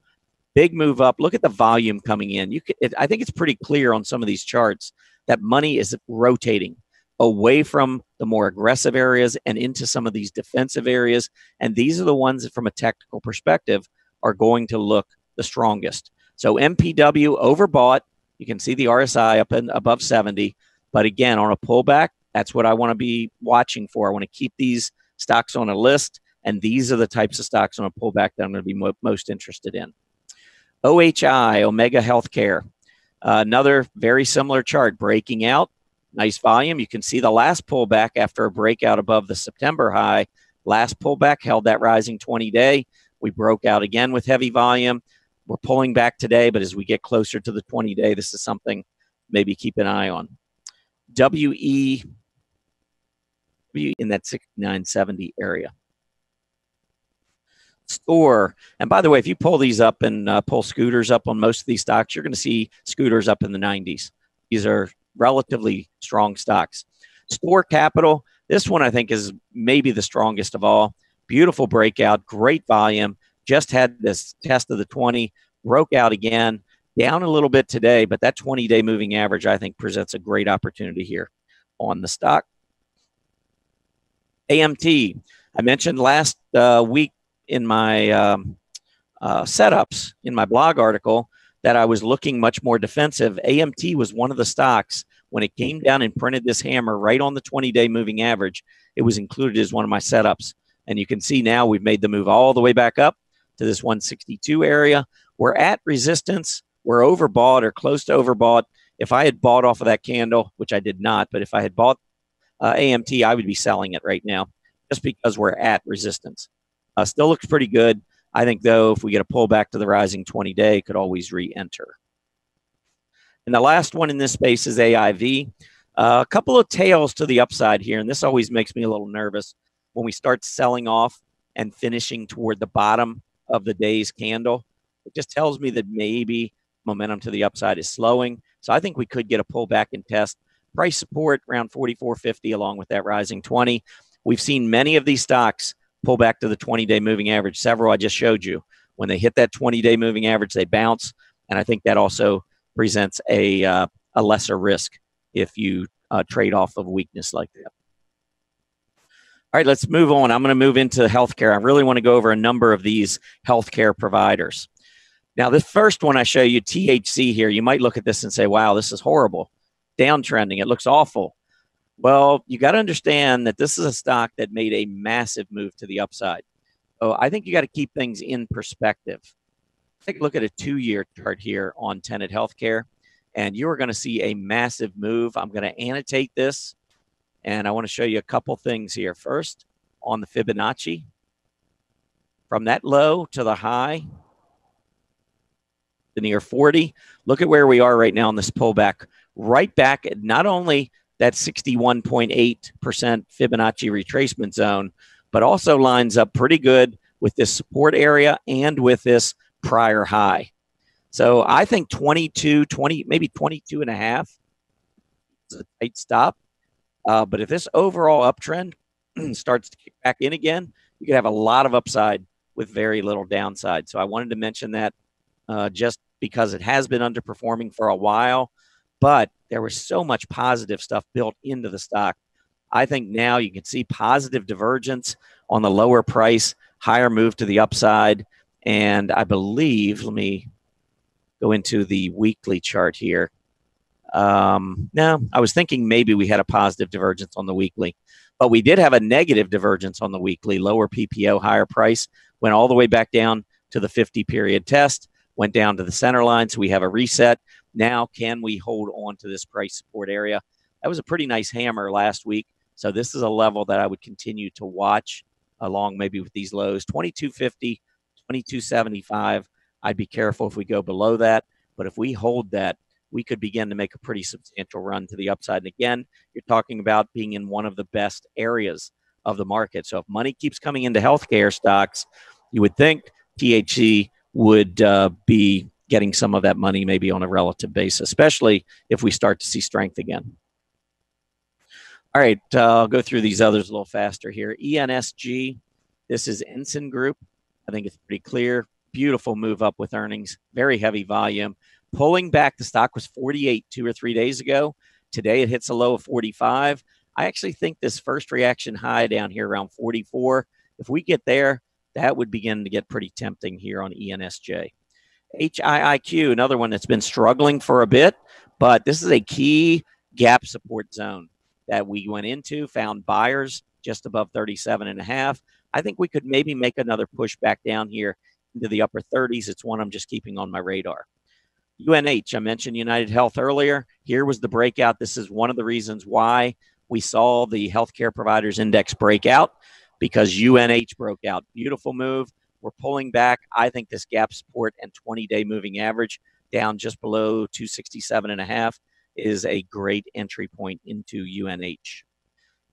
big move up. Look at the volume coming in. I think it's pretty clear on some of these charts that money is rotating. away from the more aggressive areas and into some of these defensive areas. And these are the ones that, from a technical perspective, are going to look the strongest. So MPW overbought. You can see the RSI up and above 70. But again, on a pullback, that's what I want to be watching for. I want to keep these stocks on a list. And these are the types of stocks on a pullback that I'm going to be most interested in. OHI, Omega Healthcare. Another very similar chart, breaking out. Nice volume. You can see the last pullback after a breakout above the September high. Last pullback held that rising 20-day. We broke out again with heavy volume. We're pulling back today, but as we get closer to the 20-day, this is something maybe keep an eye on. WE in that 69.70 area. Store. And by the way, if you pull these up and pull scooters up on most of these stocks, you're going to see scooters up in the 90s. These are relatively strong stocks. Store Capital, this one I think is maybe the strongest of all. Beautiful breakout, great volume. Just had this test of the 20, broke out again, down a little bit today, but that 20-day moving average I think presents a great opportunity here on the stock. AMT, I mentioned last week in my setups in my blog article that I was looking much more defensive. AMT was one of the stocks when it came down and printed this hammer right on the 20-day moving average. It was included as one of my setups. And you can see now we've made the move all the way back up to this 162 area. We're at resistance. We're overbought or close to overbought. If I had bought off of that candle, which I did not, but if I had bought AMT, I would be selling it right now just because we're at resistance. Still looks pretty good. I think, though, if we get a pullback to the rising 20-day, could always re-enter. And the last one in this space is AIV. A couple of tails to the upside here, and this always makes me a little nervous when we start selling off and finishing toward the bottom of the day's candle. It just tells me that maybe momentum to the upside is slowing. So I think we could get a pullback and test. Price support around 44.50 along with that rising 20. We've seen many of these stocks pull back to the 20-day moving average. Several I just showed you. When they hit that 20-day moving average, they bounce. And I think that also presents a lesser risk if you trade off of weakness like that. All right, let's move on. I'm going to move into healthcare. I really want to go over a number of these healthcare providers. Now, this first one I show you, THC here, you might look at this and say, wow, this is horrible. Downtrending. It looks awful. Well, you got to understand that this is a stock that made a massive move to the upside. So I think you got to keep things in perspective. Take a look at a 2-year chart here on Tenet Healthcare, and you are going to see a massive move. I'm going to annotate this, and I want to show you a couple things here. First, on the Fibonacci, from that low to the high, the near 40, look at where we are right now on this pullback. Right back at not only that 61.8% Fibonacci retracement zone, but also lines up pretty good with this support area and with this prior high. So I think 20, maybe 22 and a half is a tight stop. But if this overall uptrend starts to kick back in again, you could have a lot of upside with very little downside. So I wanted to mention that just because it has been underperforming for a while, but there was so much positive stuff built into the stock. I think now you can see positive divergence on the lower price, higher move to the upside. And I believe, let me go into the weekly chart here. No, I was thinking maybe we had a positive divergence on the weekly, but we did have a negative divergence on the weekly. Lower PPO, higher price, went all the way back down to the 50-period test, went down to the center line, so we have a reset. Now, can we hold on to this price support area? That was a pretty nice hammer last week, so this is a level that I would continue to watch along maybe with these lows. 22.50, 22.75. I'd be careful if we go below that, but if we hold that, we could begin to make a pretty substantial run to the upside. And again, you're talking about being in one of the best areas of the market. So if money keeps coming into healthcare stocks, you would think THC would be getting some of that money maybe on a relative basis, especially if we start to see strength again. All right, I'll go through these others a little faster here. ENSG, this is Ensign Group. I think it's pretty clear. Beautiful move up with earnings, very heavy volume. Pulling back, the stock was 48 2 or 3 days ago. Today it hits a low of 45. I actually think this first reaction high down here around 44, if we get there, that would begin to get pretty tempting here on ENSJ. HIIQ, another one that's been struggling for a bit, but this is a key gap support zone that we went into, found buyers just above 37.5. I think we could maybe make another push back down here into the upper 30s. It's one I'm just keeping on my radar. UNH, I mentioned United Health earlier. Here was the breakout. This is one of the reasons why we saw the healthcare providers index break out, because UNH broke out. Beautiful move. We're pulling back. I think this gap support and 20-day moving average down just below 267.5 is a great entry point into UNH.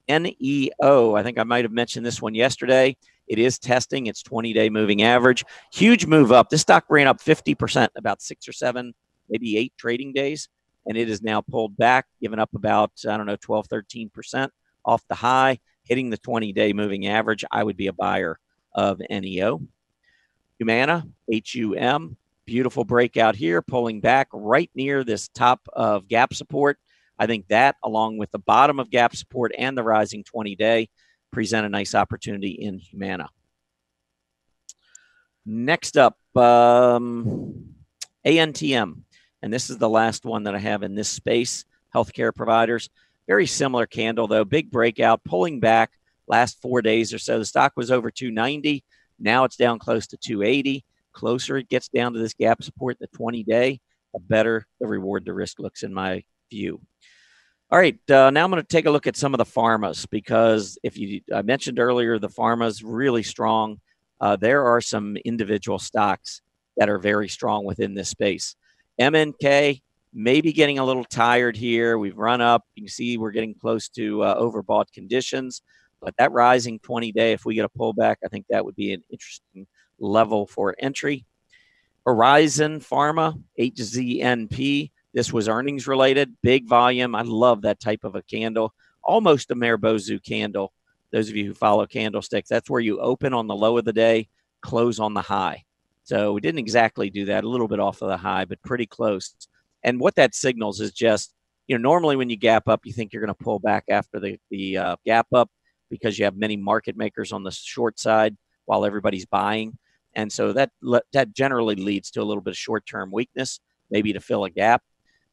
NEO, I think I might have mentioned this one yesterday. It is testing its 20-day moving average. Huge move up. This stock ran up 50% about 6 or 7, maybe 8 trading days, and it is now pulled back, giving up about, 12, 13% off the high, hitting the 20-day moving average. I would be a buyer of NEO. Humana, HUM, beautiful breakout here, pulling back right near this top of gap support. I think that, along with the bottom of gap support and the rising 20-day, present a nice opportunity in Humana. Next up, ANTM. And this is the last one that I have in this space, healthcare providers. Very similar candle, though. Big breakout, pulling back last 4 days or so. The stock was over 290. Now it's down close to 280. Closer it gets down to this gap support, the 20-day, the better the reward to risk looks in my view. All right, now I'm going to take a look at some of the pharmas, because I mentioned earlier, the pharma's really strong. There are some individual stocks that are very strong within this space. MNK may be getting a little tired here. We've run up. You can see we're getting close to overbought conditions. But that rising 20-day, if we get a pullback, I think that would be an interesting level for entry. Horizon Pharma, HZNP. This was earnings related, big volume. I love that type of a candle, almost a Maribozu candle. Those of you who follow candlesticks, that's where you open on the low of the day, close on the high. So we didn't exactly do that, a little bit off of the high, but pretty close. And what that signals is just, normally when you gap up, you think you're going to pull back after the gap up, because you have many market makers on the short side while everybody's buying. And so that generally leads to a little bit of short-term weakness, maybe to fill a gap.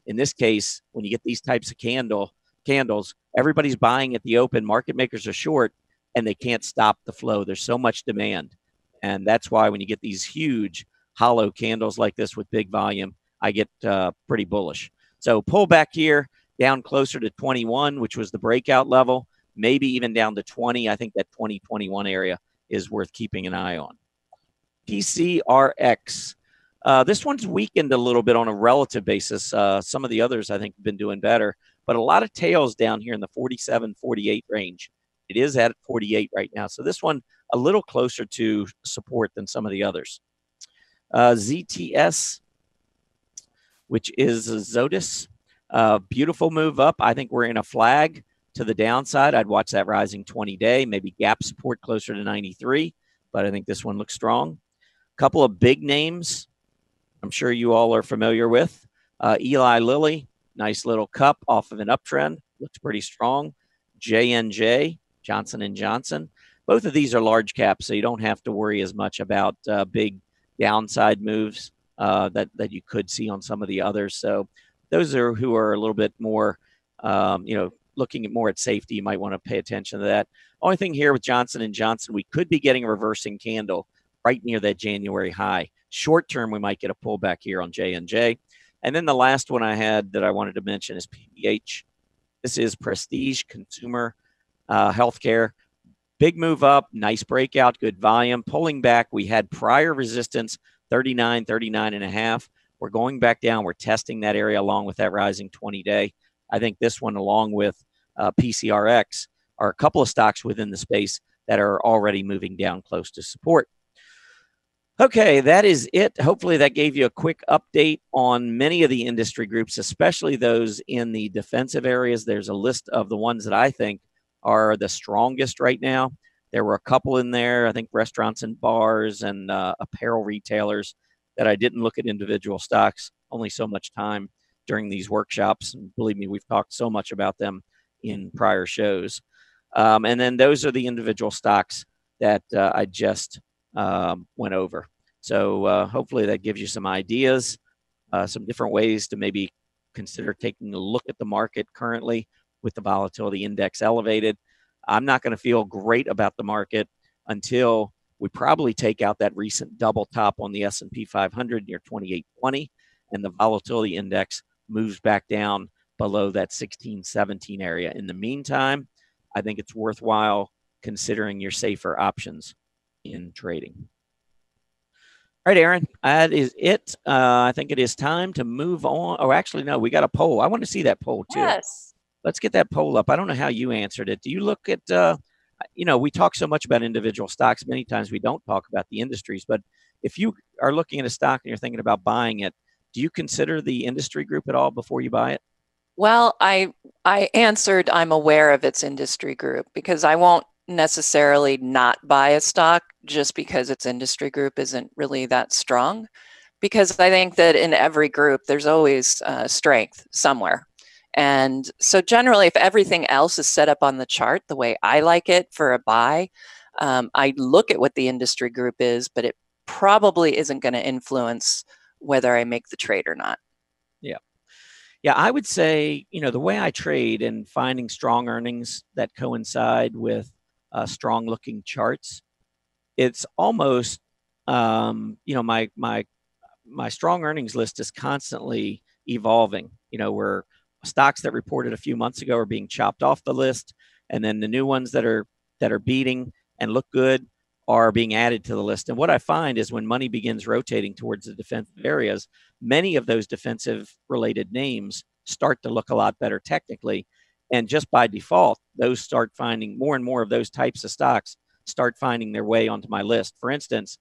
In this case, when you get these types of candles, everybody's buying at the open, market makers are short, and they can't stop the flow. There's so much demand. And that's why when you get these huge hollow candles like this with big volume, I get pretty bullish. So pull back here, down closer to 21, which was the breakout level, maybe even down to 20. I think that 2021 area is worth keeping an eye on. PCRX. This one's weakened a little bit on a relative basis. Some of the others, I think, have been doing better, but a lot of tails down here in the 47, 48 range. It is at 48 right now. So this one a little closer to support than some of the others. ZTS, which is Zotis. Beautiful move up. I think we're in a flag to the downside. I'd watch that rising 20-day, maybe gap support closer to 93, but I think this one looks strong. A couple of big names I'm sure you all are familiar with. Eli Lilly, nice little cup off of an uptrend, looks pretty strong. J&J, Johnson & Johnson. Both of these are large caps, so you don't have to worry as much about big downside moves that you could see on some of the others. So those are who are a little bit more, looking at more at safety. You might want to pay attention to that. Only thing here with Johnson & Johnson, we could be getting a reversing candle right near that January high. Short term, we might get a pullback here on J&J. And then the last one I had that I wanted to mention is PBH. This is Prestige Consumer Healthcare. Big move up, nice breakout, good volume. Pulling back, we had prior resistance, 39, 39.5. We're going back down. We're testing that area along with that rising 20-day. I think this one, along with PCRX, are a couple of stocks within the space that are already moving down close to support. Okay, that is it. Hopefully that gave you a quick update on many of the industry groups, especially those in the defensive areas. There's a list of the ones that I think are the strongest right now. There were a couple in there, I think restaurants and bars and apparel retailers, that I didn't look at individual stocks. Only so much time during these workshops. And believe me, we've talked so much about them in prior shows. And then those are the individual stocks that I just went over. So hopefully that gives you some ideas, some different ways to maybe consider taking a look at the market currently with the volatility index elevated. I'm not going to feel great about the market until we probably take out that recent double top on the S&P 500 near 2820, and the volatility index moves back down below that 1617 area. In the meantime, I think it's worthwhile considering your safer options in trading. All right, Erin, that is it. I think it is time to move on. Oh, actually, no, we got a poll. I want to see that poll too. Yes. Let's get that poll up. I don't know how you answered it. Do you look at, we talk so much about individual stocks. Many times we don't talk about the industries, but if you are looking at a stock and you're thinking about buying it, do you consider the industry group at all before you buy it? Well, I answered I'm aware of its industry group, because I won't necessarily not buy a stock just because its industry group isn't really that strong, because I think that in every group there's always strength somewhere. And so generally, if everything else is set up on the chart the way I like it for a buy, I look at what the industry group is, but it probably isn't going to influence whether I make the trade or not. Yeah. Yeah, I would say, the way I trade and finding strong earnings that coincide with strong looking charts, it's almost, my strong earnings list is constantly evolving. Where stocks that reported a few months ago are being chopped off the list, and then the new ones that are beating and look good are being added to the list. And what I find is when money begins rotating towards the defensive areas, many of those defensive related names start to look a lot better technically. And just by default, those start finding more and more of those types of stocks start finding their way onto my list. For instance,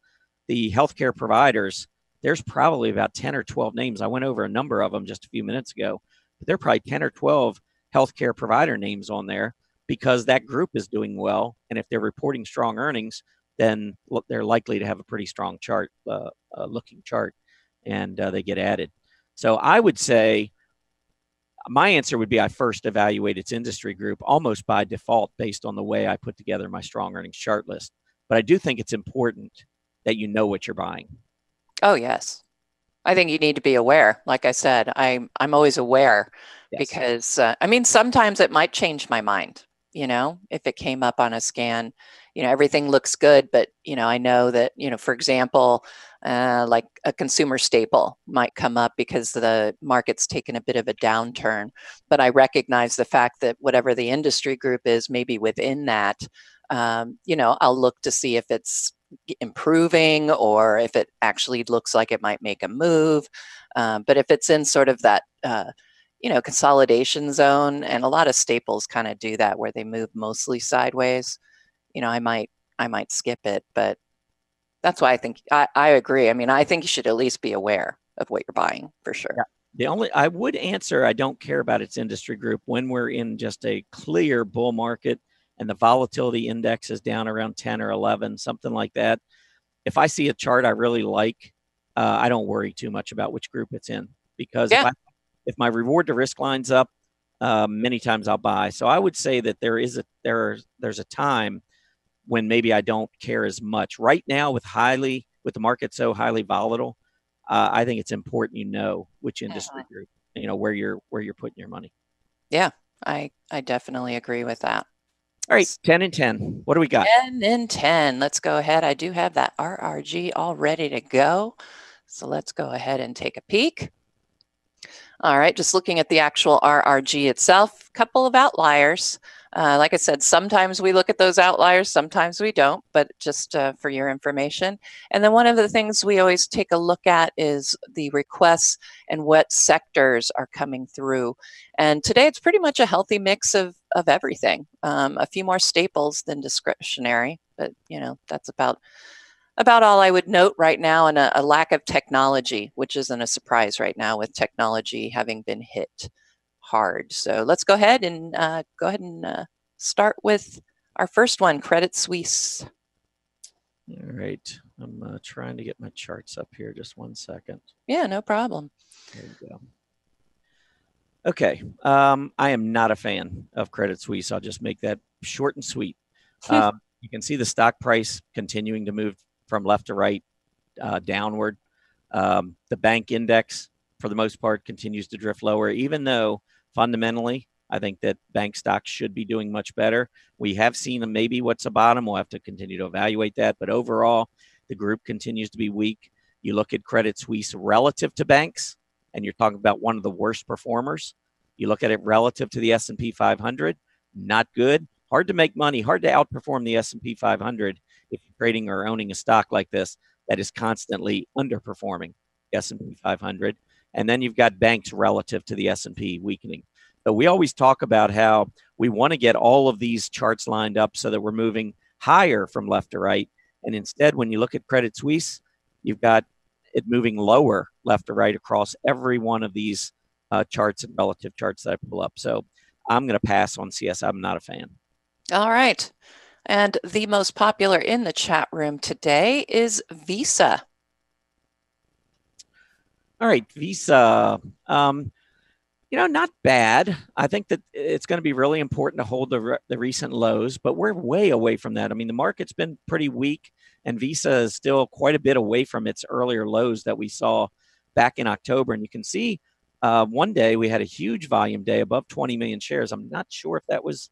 the healthcare providers, there's probably about 10 or 12 names. I went over a number of them just a few minutes ago, but there are probably 10 or 12 healthcare provider names on there because that group is doing well. And if they're reporting strong earnings, then they're likely to have a pretty strong chart, looking chart, and they get added. So I would say my answer would be I first evaluate its industry group almost by default based on the way I put together my strong earnings chart list. But I do think it's important that you know what you're buying. Oh, yes. I think you need to be aware. Like I said, I'm always aware. Yes. Because sometimes it might change my mind, if it came up on a scan, everything looks good, but, I know that, for example, like a consumer staple might come up because the market's taken a bit of a downturn, but I recognize the fact that whatever the industry group is, maybe within that, I'll look to see if it's improving or if it actually looks like it might make a move. But if it's in sort of that, consolidation zone, and a lot of staples kind of do that where they move mostly sideways, I might skip it. But that's why I think I agree. I think you should at least be aware of what you're buying for sure. Yeah. I would answer, I don't care about its industry group when we're in just a clear bull market and the volatility index is down around 10 or 11, something like that. If I see a chart I really like, I don't worry too much about which group it's in, because if my reward to risk lines up, many times I'll buy. So I would say that there's a time when maybe I don't care as much. Right now, with the market so highly volatile, I think it's important which industry group, where you're putting your money. Yeah, I definitely agree with that. All right, 10 and 10. What do we got? 10 and 10. Let's go ahead. I do have that RRG all ready to go. So let's go ahead and take a peek. All right, just looking at the actual RRG itself, a couple of outliers. Like I said, sometimes we look at those outliers, sometimes we don't, but just for your information. And then one of the things we always take a look at is the requests and what sectors are coming through. And today it's pretty much a healthy mix of everything. A few more staples than discretionary, but that's about all I would note right now, and a lack of technology, which isn't a surprise right now with technology having been hit hard. So let's go ahead and start with our first one, Credit Suisse. All right. I'm trying to get my charts up here. Just one second. Yeah, no problem. There we go. Okay. I am not a fan of Credit Suisse. I'll just make that short and sweet. You can see the stock price continuing to move from left to right, downward. The bank index, for the most part, continues to drift lower, even though fundamentally, I think that bank stocks should be doing much better. We have seen maybe what's a bottom. We'll have to continue to evaluate that. But overall, the group continues to be weak. You look at Credit Suisse relative to banks, and you're talking about one of the worst performers. You look at it relative to the S&P 500, not good. Hard to make money, hard to outperform the S&P 500 if you're trading or owning a stock like this that is constantly underperforming the S&P 500. And then you've got banks relative to the S&P weakening. So we always talk about how we want to get all of these charts lined up so that we're moving higher from left to right. And instead, when you look at Credit Suisse, you've got it moving lower left to right across every one of these charts and relative charts that I pull up. So I'm going to pass on CS. I'm not a fan. All right. And the most popular in the chat room today is Visa. All right, Visa. Not bad. I think that it's going to be really important to hold the recent lows, but we're way away from that. I mean, the market's been pretty weak, and Visa is still quite a bit away from its earlier lows that we saw back in October. And you can see one day we had a huge volume day above 20 million shares. I'm not sure if that was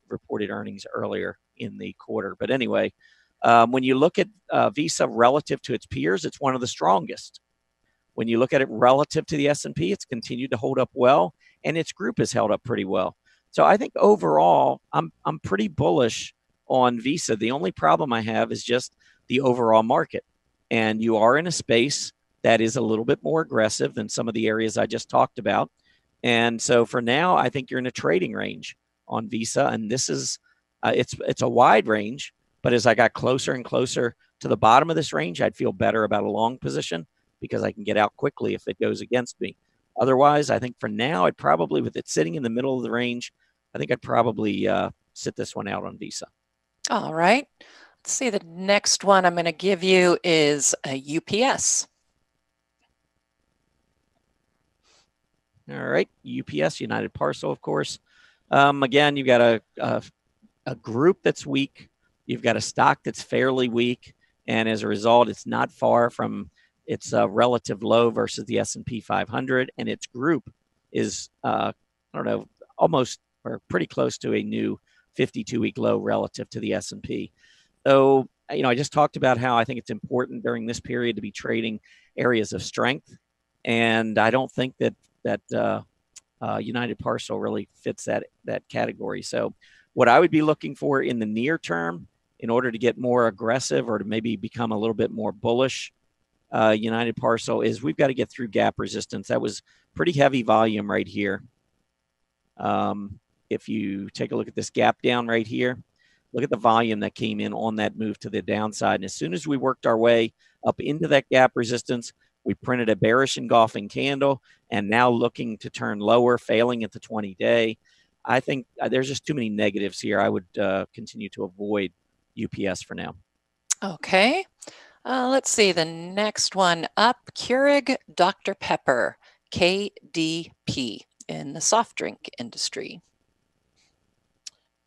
reported earnings earlier in the quarter. But anyway, when you look at Visa relative to its peers, it's one of the strongest. When you look at it relative to the S&P, it's continued to hold up well, and its group has held up pretty well. So I think overall, I'm pretty bullish on Visa. The only problem I have is just the overall market. And you are in a space that is a little bit more aggressive than some of the areas I just talked about. And so for now, I think you're in a trading range on Visa. And this is, it's a wide range, but as I got closer and closer to the bottom of this range, I'd feel better about a long position because I can get out quickly if it goes against me. Otherwise, I think for now, I'd probably, with it sitting in the middle of the range, I think I'd probably sit this one out on Visa. All right. Let's see. The next one I'm going to give you is a UPS. All right. UPS, United Parcel, of course. Again, you've got a group that's weak. You've got a stock that's fairly weak. And as a result, it's not far from its relative low versus the S&P 500. And its group is, almost or pretty close to a new 52-week low relative to the S&P. So, I just talked about how I think it's important during this period to be trading areas of strength. And I don't think that United Parcel really fits that category. So what I would be looking for in the near term in order to get more aggressive or to maybe become a little bit more bullish, United Parcel, is we've got to get through gap resistance. That was pretty heavy volume right here. If you take a look at this gap down right here, look at the volume that came in on that move to the downside. And as soon as we worked our way up into that gap resistance, we printed a bearish engulfing candle and now looking to turn lower, failing at the 20-day. I think there's just too many negatives here. I would continue to avoid UPS for now. Okay. Let's see. The next one up, Keurig Dr. Pepper, KDP, in the soft drink industry.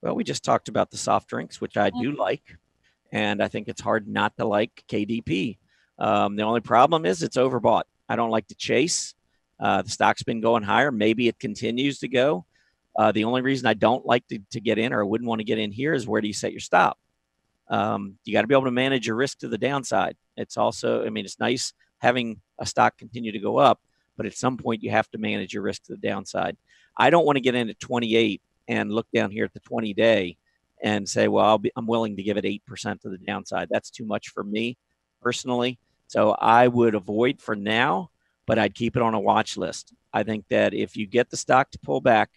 Well, we just talked about the soft drinks, which I do like. And I think it's hard not to like KDP. The only problem is it's overbought. I don't like to chase. The stock's been going higher. Maybe it continues to go. The only reason I don't like to get in or I wouldn't want to get in here is where do you set your stop? You got to be able to manage your risk to the downside. It's also, it's nice having a stock continue to go up, but at some point you have to manage your risk to the downside. I don't want to get in at 28 and look down here at the 20-day and say, well, I'm willing to give it 8% to the downside. That's too much for me personally. So I would avoid for now, but I'd keep it on a watch list. I think that if you get the stock to pull back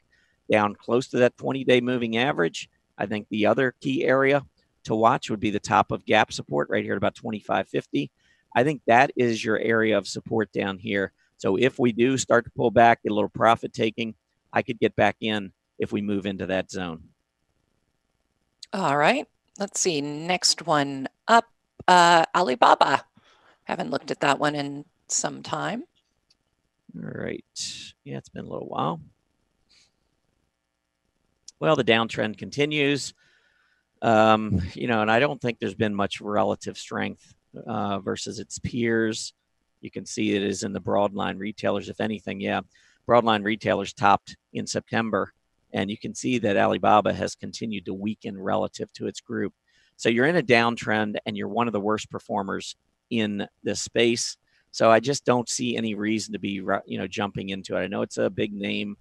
down close to that 20-day moving average, I think the other key area to watch would be the top of gap support right here at about 25.50. I think that is your area of support down here. So if we do start to pull back, get a little profit taking, I could get back in if we move into that zone. All right. Let's see. Next one up, Alibaba. Haven't looked at that one in some time. All right. Yeah, it's been a little while. Well, the downtrend continues. And I don't think there's been much relative strength versus its peers. You can see it is in the broadline retailers. If anything, broadline retailers topped in September, and you can see that Alibaba has continued to weaken relative to its group. So you're in a downtrend, and you're one of the worst performers in this space. So I just don't see any reason to be, jumping into it. I know it's a big name,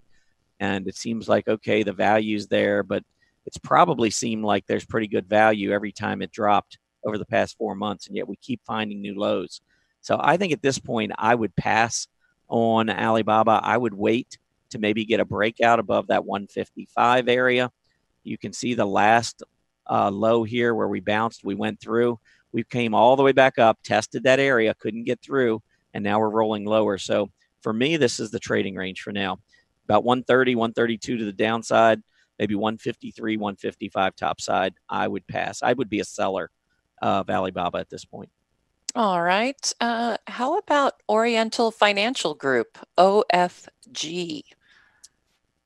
and it seems like, okay, the value's there, but it's probably seemed like there's pretty good value every time it dropped over the past 4 months, and yet we keep finding new lows. So I think at this point, I would pass on Alibaba. I would wait to maybe get a breakout above that 155 area. You can see the last low here where we bounced, we went through. We came all the way back up, tested that area, couldn't get through, and now we're rolling lower. So for me, this is the trading range for now. About 130, 132 to the downside, maybe 153, 155 top side. I would pass. I would be a seller of Alibaba at this point. All right. How about Oriental Financial Group, OFG?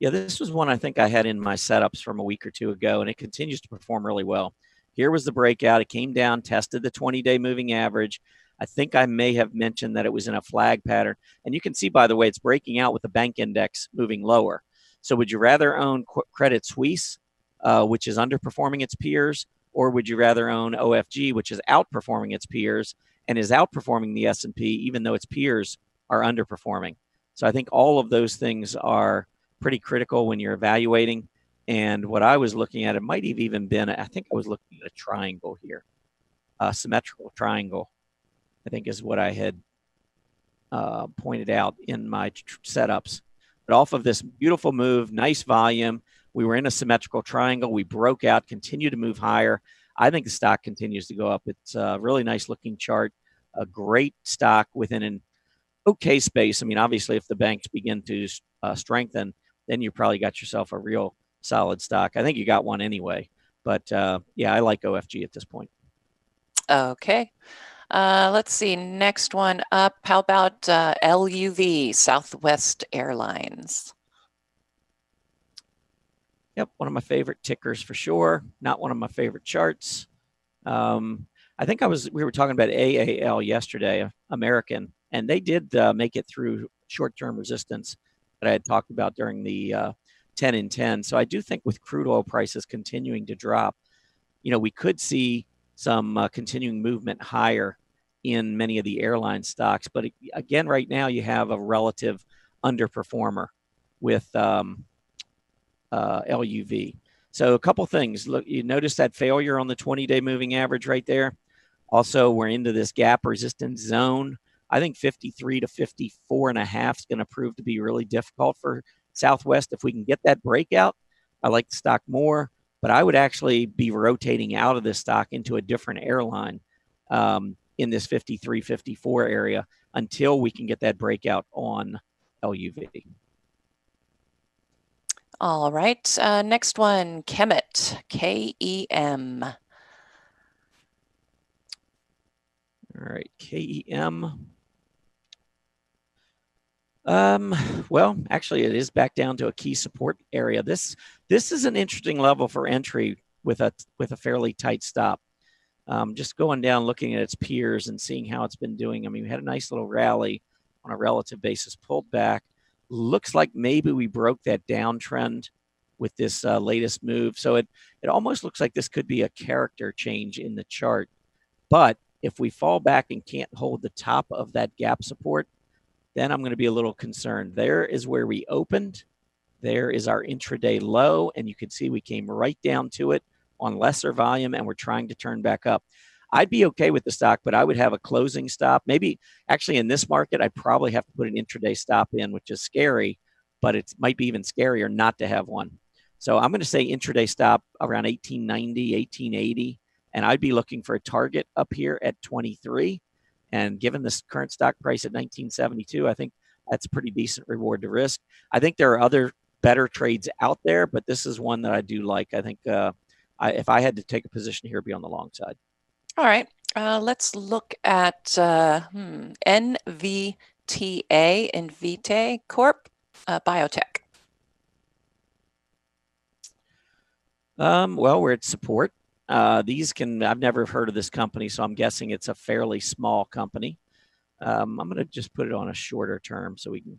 Yeah, this was one I think I had in my setups from a week or two ago, and it continues to perform really well. Here was the breakout. It came down, tested the 20-day moving average. I think I may have mentioned that it was in a flag pattern. And you can see, by the way, it's breaking out with the bank index moving lower. So would you rather own Credit Suisse, which is underperforming its peers, or would you rather own OFG, which is outperforming its peers and is outperforming the S&P, even though its peers are underperforming? So I think all of those things are pretty critical when you're evaluating. And what I was looking at, it might have even been, I think I was looking at a triangle here, a symmetrical triangle, I think is what I had pointed out in my setups. But off of this beautiful move, nice volume, we were in a symmetrical triangle. We broke out, continue to move higher. I think the stock continues to go up. It's a really nice looking chart, a great stock within an okay space. I mean, obviously, if the banks begin to strengthen, then you probably got yourself a real solid stock. I think you got one anyway. But I like OFG at this point. Okay. Let's see. Next one up. How about LUV, Southwest Airlines? Yep, one of my favorite tickers for sure. Not one of my favorite charts. I think we were talking about AAL yesterday, American, and they did make it through short-term resistance that I had talked about during the 10 in 10. So I do think with crude oil prices continuing to drop, we could see some continuing movement higher in many of the airline stocks. But again, right now you have a relative underperformer with LUV. So a couple things. Look, you notice that failure on the 20-day moving average right there. Also, we're into this gap resistance zone. I think 53 to 54.5 is going to prove to be really difficult for Southwest. If we can get that breakout, I like the stock more, but I would actually be rotating out of this stock into a different airline in this 53, 54 area until we can get that breakout on LUV. All right. Next one, Kemet, KEM. All right, KEM. Well, actually, it is back down to a key support area. This is an interesting level for entry with a fairly tight stop. Just going down, looking at its peers and seeing how it's been doing. I mean, we had a nice little rally on a relative basis, pulled back. Looks like maybe we broke that downtrend with this latest move. So it almost looks like this could be a character change in the chart. But if we fall back and can't hold the top of that gap support, then I'm going to be a little concerned. There is where we opened. There is our intraday low, and you can see we came right down to it on lesser volume, and we're trying to turn back up. I'd be okay with the stock, but I would have a closing stop. Maybe actually in this market, I probably have to put an intraday stop in, which is scary, but it might be even scarier not to have one. So I'm going to say intraday stop around 1890, 1880, and I'd be looking for a target up here at 23. And given this current stock price at 1972, I think that's a pretty decent reward to risk. I think there are other better trades out there, but this is one that I do like. I think if I had to take a position here, it'd be on the long side. All right. Let's look at NVTA, Vitae Corp. Biotech? Well, we're at support. I've never heard of this company, so I'm guessing it's a fairly small company. I'm going to just put it on a shorter term so we can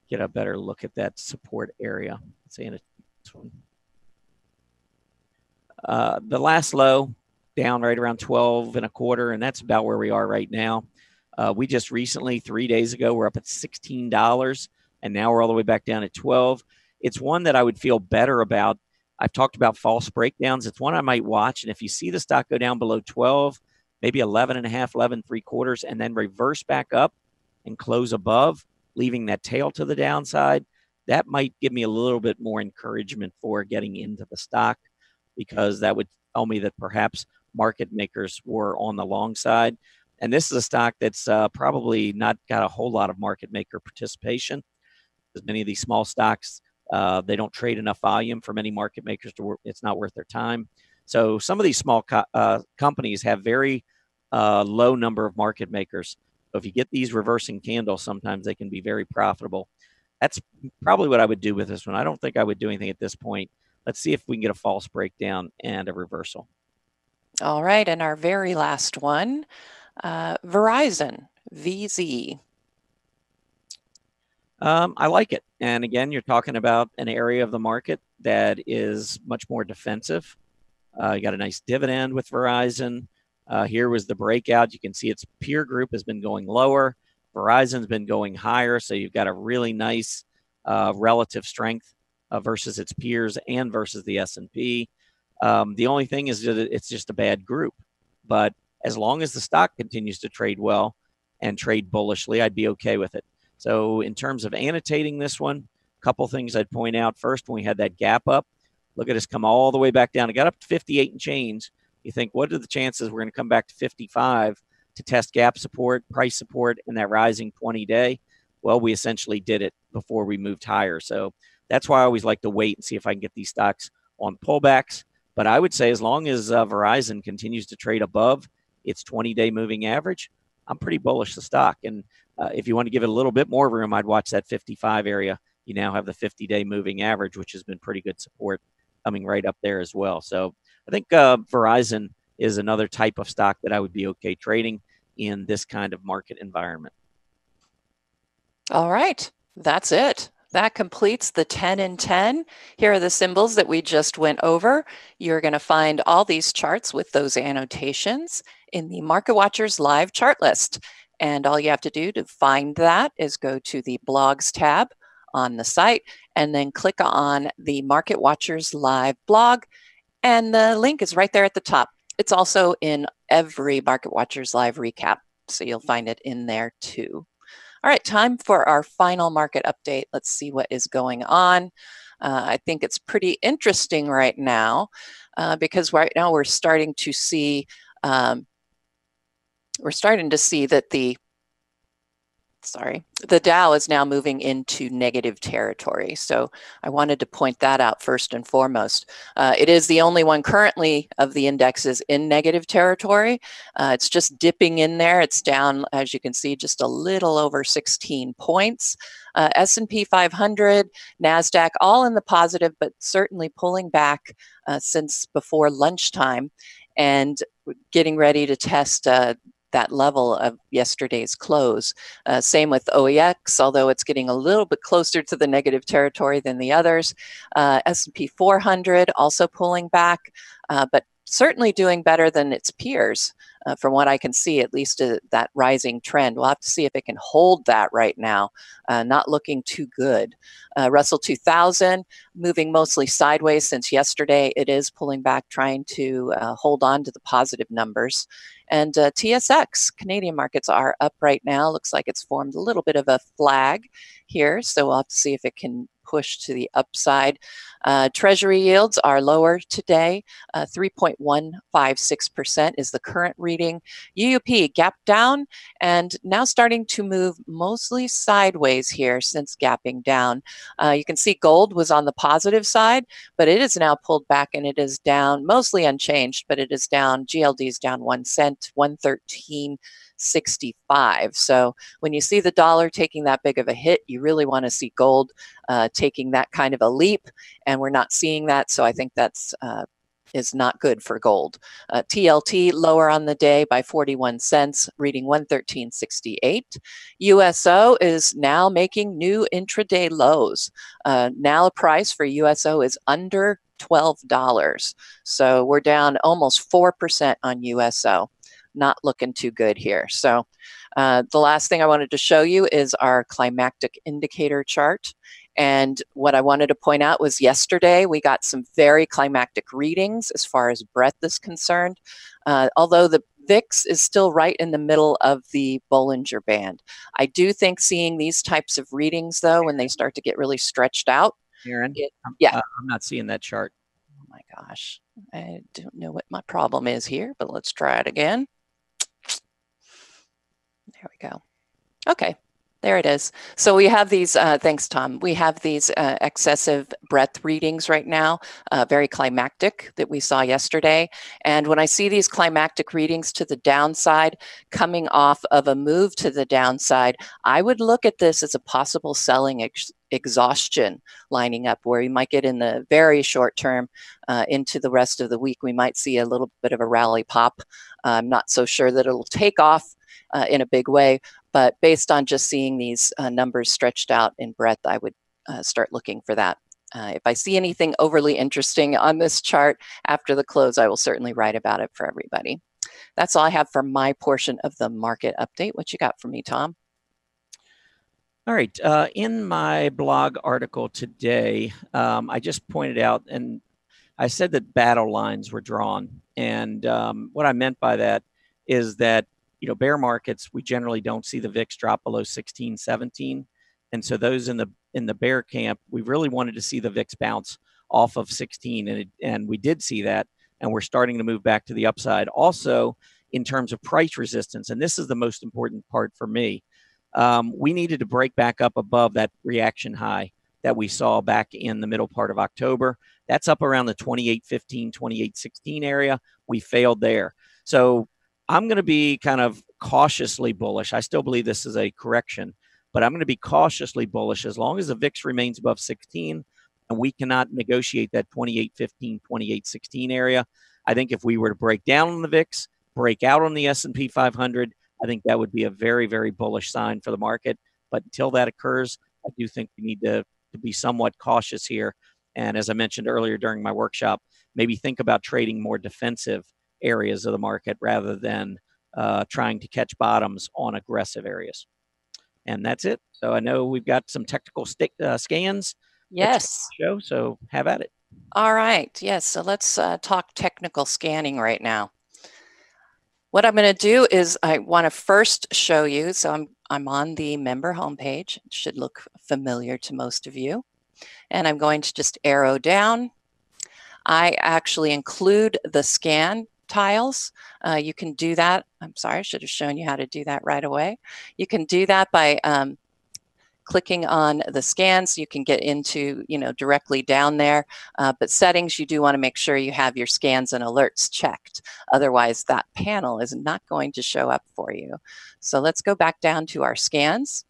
get a better look at that support area. Let's see, this one. The last low down right around 12 and a quarter, and that's about where we are right now. We just recently, 3 days ago, we're up at $16, and now we're all the way back down at 12. It's one that I would feel better about. I've talked about false breakdowns. It's one I might watch, and if you see the stock go down below 12, maybe 11 and a half, 11 3/4, and then reverse back up and close above, leaving that tail to the downside, that might give me a little bit more encouragement for getting into the stock, because that would tell me that perhaps market makers were on the long side. And this is a stock that's probably not got a whole lot of market maker participation, because many of these small stocks, they don't trade enough volume for many market makers to work. It's not worth their time. So some of these small companies have very low number of market makers. So if you get these reversing candles, sometimes they can be very profitable. That's probably what I would do with this one. I don't think I would do anything at this point. Let's see if we can get a false breakdown and a reversal. All right, and our very last one, Verizon, VZ. I like it. And again, you're talking about an area of the market that is much more defensive. You got a nice dividend with Verizon. Here was the breakout. You can see its peer group has been going lower. Verizon's been going higher. So you've got a really nice relative strength versus its peers and versus the S&P. The only thing is that it's just a bad group. But as long as the stock continues to trade well and trade bullishly, I'd be okay with it. So in terms of annotating this one, a couple things I'd point out. First, when we had that gap up, look at us come all the way back down. It got up to 58 and change. You think, what are the chances we're going to come back to 55 to test gap support, price support, and that rising 20-day? Well, we essentially did it before we moved higher. So that's why I always like to wait and see if I can get these stocks on pullbacks. But I would say as long as Verizon continues to trade above its 20-day moving average, I'm pretty bullish the stock. And if you want to give it a little bit more room, I'd watch that 55 area. You now have the 50-day moving average, which has been pretty good support coming right up there as well. So I think Verizon is another type of stock that I would be okay trading in this kind of market environment. All right, that's it. That completes the 10 and 10. Here are the symbols that we just went over. You're going to find all these charts with those annotations in the Market Watchers live chart list. And all you have to do to find that is go to the blogs tab on the site and then click on the Market Watchers live blog. And the link is right there at the top. It's also in every Market Watchers live recap. So you'll find it in there too. All right, time for our final market update. Let's see what is going on. I think it's pretty interesting right now because right now we're starting to see that the Dow is now moving into negative territory. So I wanted to point that out first and foremost. It is the only one currently of the indexes in negative territory. It's just dipping in there. It's down, as you can see, just a little over 16 points. S&P 500, NASDAQ, all in the positive, but certainly pulling back since before lunchtime and getting ready to test that level of yesterday's close. Same with OEX, although it's getting a little bit closer to the negative territory than the others. S&P 400 also pulling back, but certainly doing better than its peers. From what I can see, at least that rising trend. We'll have to see if it can hold that right now. Not looking too good. Russell 2000 moving mostly sideways since yesterday. It is pulling back, trying to hold on to the positive numbers. And TSX, Canadian markets are up right now. Looks like it's formed a little bit of a flag here. So we'll have to see if it can push to the upside. Treasury yields are lower today. 3.156% is the current reading. UUP gap down and now starting to move mostly sideways here since gapping down. You can see gold was on the positive side, but it is now pulled back and it is down, mostly unchanged, but it is down. GLD is down 1 cent, 113. 65. So when you see the dollar taking that big of a hit, you really want to see gold taking that kind of a leap, and we're not seeing that. So I think that's is not good for gold. TLT lower on the day by 41 cents, reading 113.68. USO is now making new intraday lows. Now a price for USO is under $12. So we're down almost 4% on USO. Not looking too good here. So the last thing I wanted to show you is our climactic indicator chart. And what I wanted to point out was yesterday we got some very climactic readings as far as breadth is concerned. Although the VIX is still right in the middle of the Bollinger Band. I do think seeing these types of readings, though, when they start to get really stretched out. Erin, yeah. I'm not seeing that chart. Oh my gosh. I don't know what my problem is here, but let's try it again. There we go. Okay. There it is. So we have these, thanks, Tom. We have these excessive breadth readings right now, very climactic that we saw yesterday. And when I see these climactic readings to the downside, coming off of a move to the downside, I would look at this as a possible selling exhaustion lining up, where you might get in the very short term into the rest of the week. We might see a little bit of a rally pop. I'm not so sure that it'll take off in a big way, but based on just seeing these numbers stretched out in breadth, I would start looking for that. If I see anything overly interesting on this chart after the close, I will certainly write about it for everybody. That's all I have for my portion of the market update. What you got for me, Tom? All right. In my blog article today, I just pointed out, and I said that battle lines were drawn. And what I meant by that is that, bear markets, we generally don't see the VIX drop below 16, 17. And so those in the bear camp, we really wanted to see the VIX bounce off of 16. And we did see that. And we're starting to move back to the upside. Also, in terms of price resistance, and this is the most important part for me, we needed to break back up above that reaction high that we saw back in the middle part of October. That's up around the 28.15, 28.16 area. We failed there. So I'm going to be kind of cautiously bullish. I still believe this is a correction, but I'm going to be cautiously bullish as long as the VIX remains above 16 and we cannot negotiate that 28.15, 28.16 area. I think if we were to break down on the VIX, break out on the S&P 500, I think that would be a very, very bullish sign for the market. But until that occurs, I do think we need to be somewhat cautious here. And as I mentioned earlier during my workshop, maybe think about trading more defensive areas of the market rather than trying to catch bottoms on aggressive areas. And that's it. So I know we've got some technical scans. Yes. Show, so have at it. All right. Yes. So let's talk technical scanning right now. What I'm going to do is I want to first show you. So I'm on the member homepage. It should look familiar to most of you. And I'm going to just arrow down. I actually include the scan tiles. You can do that. I'm sorry, I should have shown you how to do that right away. You can do that by clicking on the scans. You can get into, directly down there. But settings, you do want to make sure you have your scans and alerts checked. Otherwise, that panel is not going to show up for you. So let's go back down to our scans.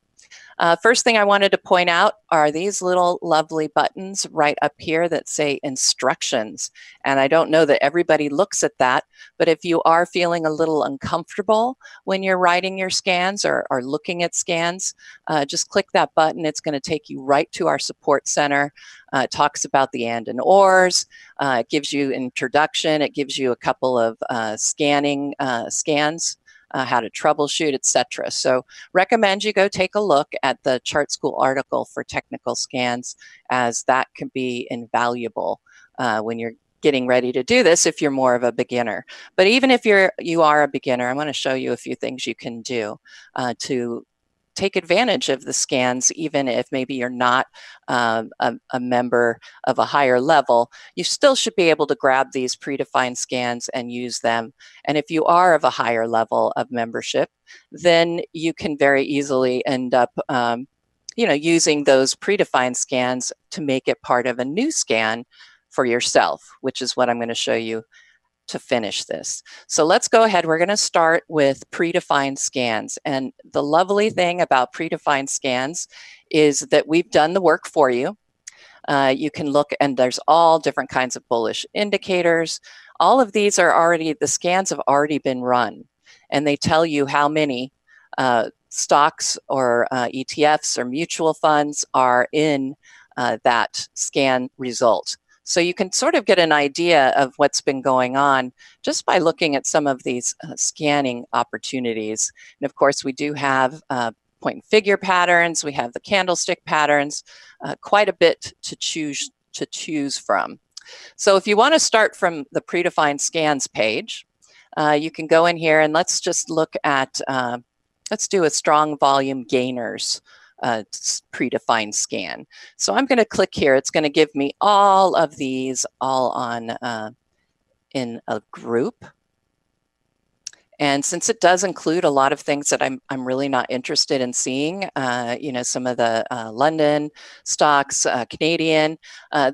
First thing I wanted to point out are these little lovely buttons right up here that say instructions. And I don't know that everybody looks at that, but if you are feeling a little uncomfortable when you're writing your scans or looking at scans, just click that button. It's going to take you right to our support center. It talks about the and ors. It gives you introduction. It gives you a couple of scans. How to troubleshoot, etc. So recommend you go take a look at the Chart School article for technical scans, as that can be invaluable when you're getting ready to do this if you're more of a beginner. But even if you are a beginner, I'm going to show you a few things you can do to take advantage of the scans, even if maybe you're not a member of a higher level. You still should be able to grab these predefined scans and use them. And if you are of a higher level of membership, then you can very easily end up using those predefined scans to make it part of a new scan for yourself, which is what I'm going to show you to finish this. So let's go ahead. We're going to start with predefined scans. And the lovely thing about predefined scans is that we've done the work for you. You can look, and there's all different kinds of bullish indicators. All of these are already, the scans have already been run, and they tell you how many stocks or ETFs or mutual funds are in that scan result. So you can sort of get an idea of what's been going on just by looking at some of these scanning opportunities. And of course, we do have point and figure patterns. We have the candlestick patterns, quite a bit to choose from. So if you want to start from the predefined scans page, you can go in here and let's just look at, let's do a strong volume gainers predefined scan. So I'm going to click here. It's going to give me all of these all on in a group. And since it does include a lot of things that I'm really not interested in seeing, you know, some of the London stocks, Canadian,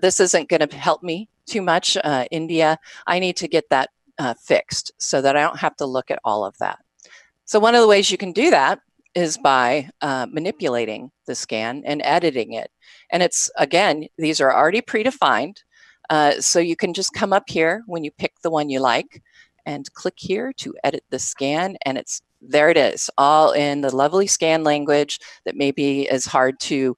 this isn't going to help me too much. India, I need to get that fixed so that I don't have to look at all of that. So one of the ways you can do that is by manipulating the scan and editing it. And it's, again, these are already predefined. So you can just come up here when you pick the one you like and click here to edit the scan, and it's there it is, all in the lovely scan language that maybe is hard to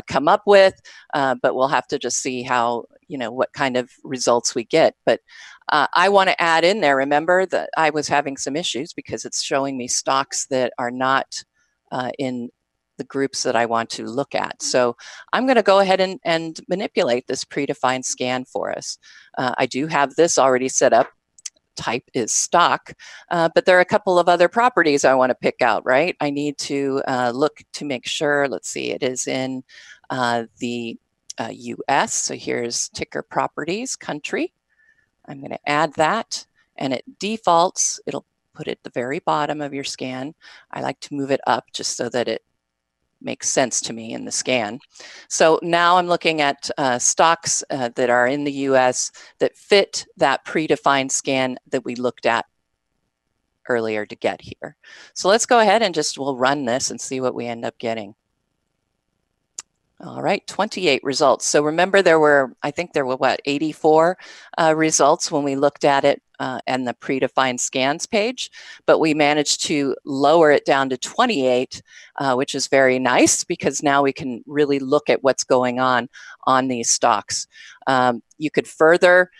come up with, but we'll have to just see how, you know, what kind of results we get. But I want to add in there, remember that I was having some issues because it's showing me stocks that are not in the groups that I want to look at. So I'm going to go ahead and manipulate this predefined scan for us. I do have this already set up. Type is stock, but there are a couple of other properties I want to pick out, right? I need to look to make sure, let's see, it is in the US. So here's ticker properties, country. I'm going to add that, and it defaults. It'll put it at the very bottom of your scan. I like to move it up just so that it makes sense to me in the scan. So now I'm looking at stocks that are in the US that fit that predefined scan that we looked at earlier to get here. So let's go ahead and we'll run this and see what we end up getting. All right, 28 results. So remember I think there were what, 84 results when we looked at it and the predefined scans page, but we managed to lower it down to 28, which is very nice because now we can really look at what's going on these stocks. You could further,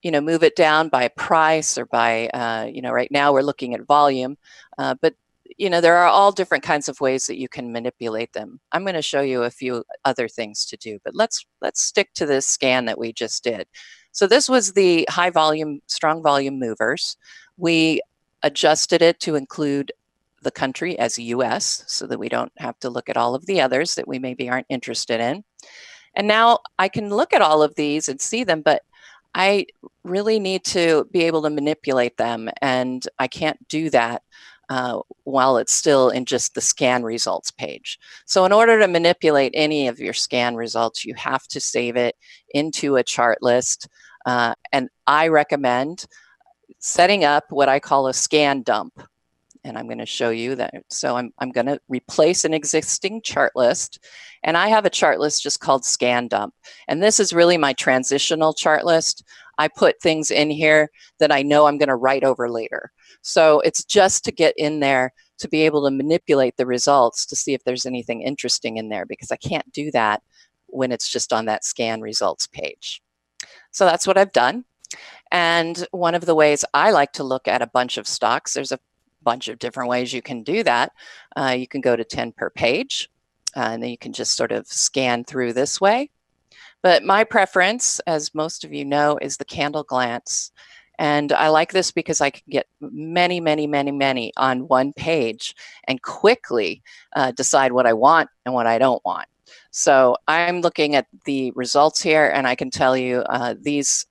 you know, move it down by price or by, you know, right now we're looking at volume, but you know, there are all different kinds of ways that you can manipulate them. I'm going to show you a few other things to do, but let's stick to this scan that we just did. So this was the high volume, strong volume movers. We adjusted it to include the country as US so that we don't have to look at all of the others that we maybe aren't interested in. And now I can look at all of these and see them, but I really need to be able to manipulate them, and I can't do that while it's still in just the scan results page. So in order to manipulate any of your scan results, you have to save it into a chart list. And I recommend setting up what I call a scan dump. And I'm going to show you that. So I'm going to replace an existing chart list. And I have a chart list just called Scan Dump. And this is really my transitional chart list. I put things in here that I know I'm going to write over later. So it's just to get in there to be able to manipulate the results to see if there's anything interesting in there, because I can't do that when it's just on that scan results page. So that's what I've done. And one of the ways I like to look at a bunch of stocks, there's a bunch of different ways you can do that. You can go to 10 per page, and then you can just sort of scan through this way. But my preference, as most of you know, is the candle glance. And I like this because I can get many, many, many, many on one page and quickly decide what I want and what I don't want. So I'm looking at the results here, and I can tell you these